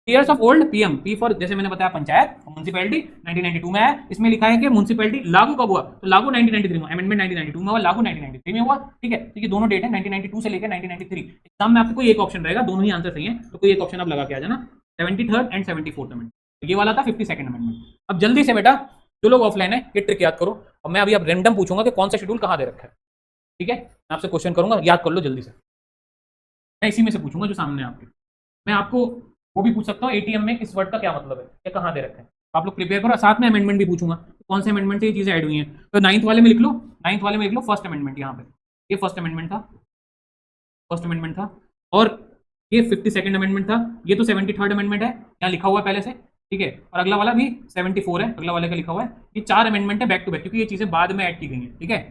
years of old PM, P for जैसे मैंने बताया पंचायत, म्युनिसिपैलिटी 1992 में आया। इसमें लिखा है कि म्युनिसिपैलिटी लागू कब हुआ, तो लागू 1993 में, अमेंडमेंट 1992 में हुआ, लागू 1993 में हुआ, ठीक है। तो ये दोनों डेट है 1992 से लेकर 1993। एग्जाम में आपको कोई एक ऑप्शन रहेगा, दोनों ही आंसर सही है, तो कोई एक ऑप्शन आप लगा के आ जाना, 73rd एंड 74th अमेंडमेंट। तो ये वाला था 52nd अमेंडमेंट। अब जल्दी से बेटा जो लोग ऑफलाइन है ये ट्रिक याद करो, और मैं अभी अब रैंडम पूछूंगा कि कौन सा शेड्यूल कहाँ दे रखा है, ठीक है। मैं आपसे क्वेश्चन करूंगा, याद कर लो जल्दी से, मैं इसी में से पूछूंगा जो सामने आपके। मैं आपको वो भी पूछ सकता हूँ एटीएम में किस वर्ड का क्या मतलब है, ये कहाँ दे रखा है, तो आप लोग प्रिपेयर करो। साथ में अमेंडमेंट भी पूछूंगा, कौन से अमेंडमेंट से ये चीजें ऐड हुई हैं। तो 9th वाले में लिख लो, 9th वाले में लिख लो फर्स्ट अमेंडमेंट, यहाँ पे ये फर्स्ट अमेंडमेंट था, फर्स्ट अमेंडमेंट था, और ये 52nd अमेंडमेंट था, ये तो 73rd अमेंडमेंट है, यहाँ लिखा हुआ है पहले से, ठीक है। और अगला वाला भी 74 है, अगला वाले का लिखा हुआ है। ये 4 अमेंडमेंट है बैक टू बैक, क्योंकि ये चीजें बाद में ऐड की गई हैं, ठीक है।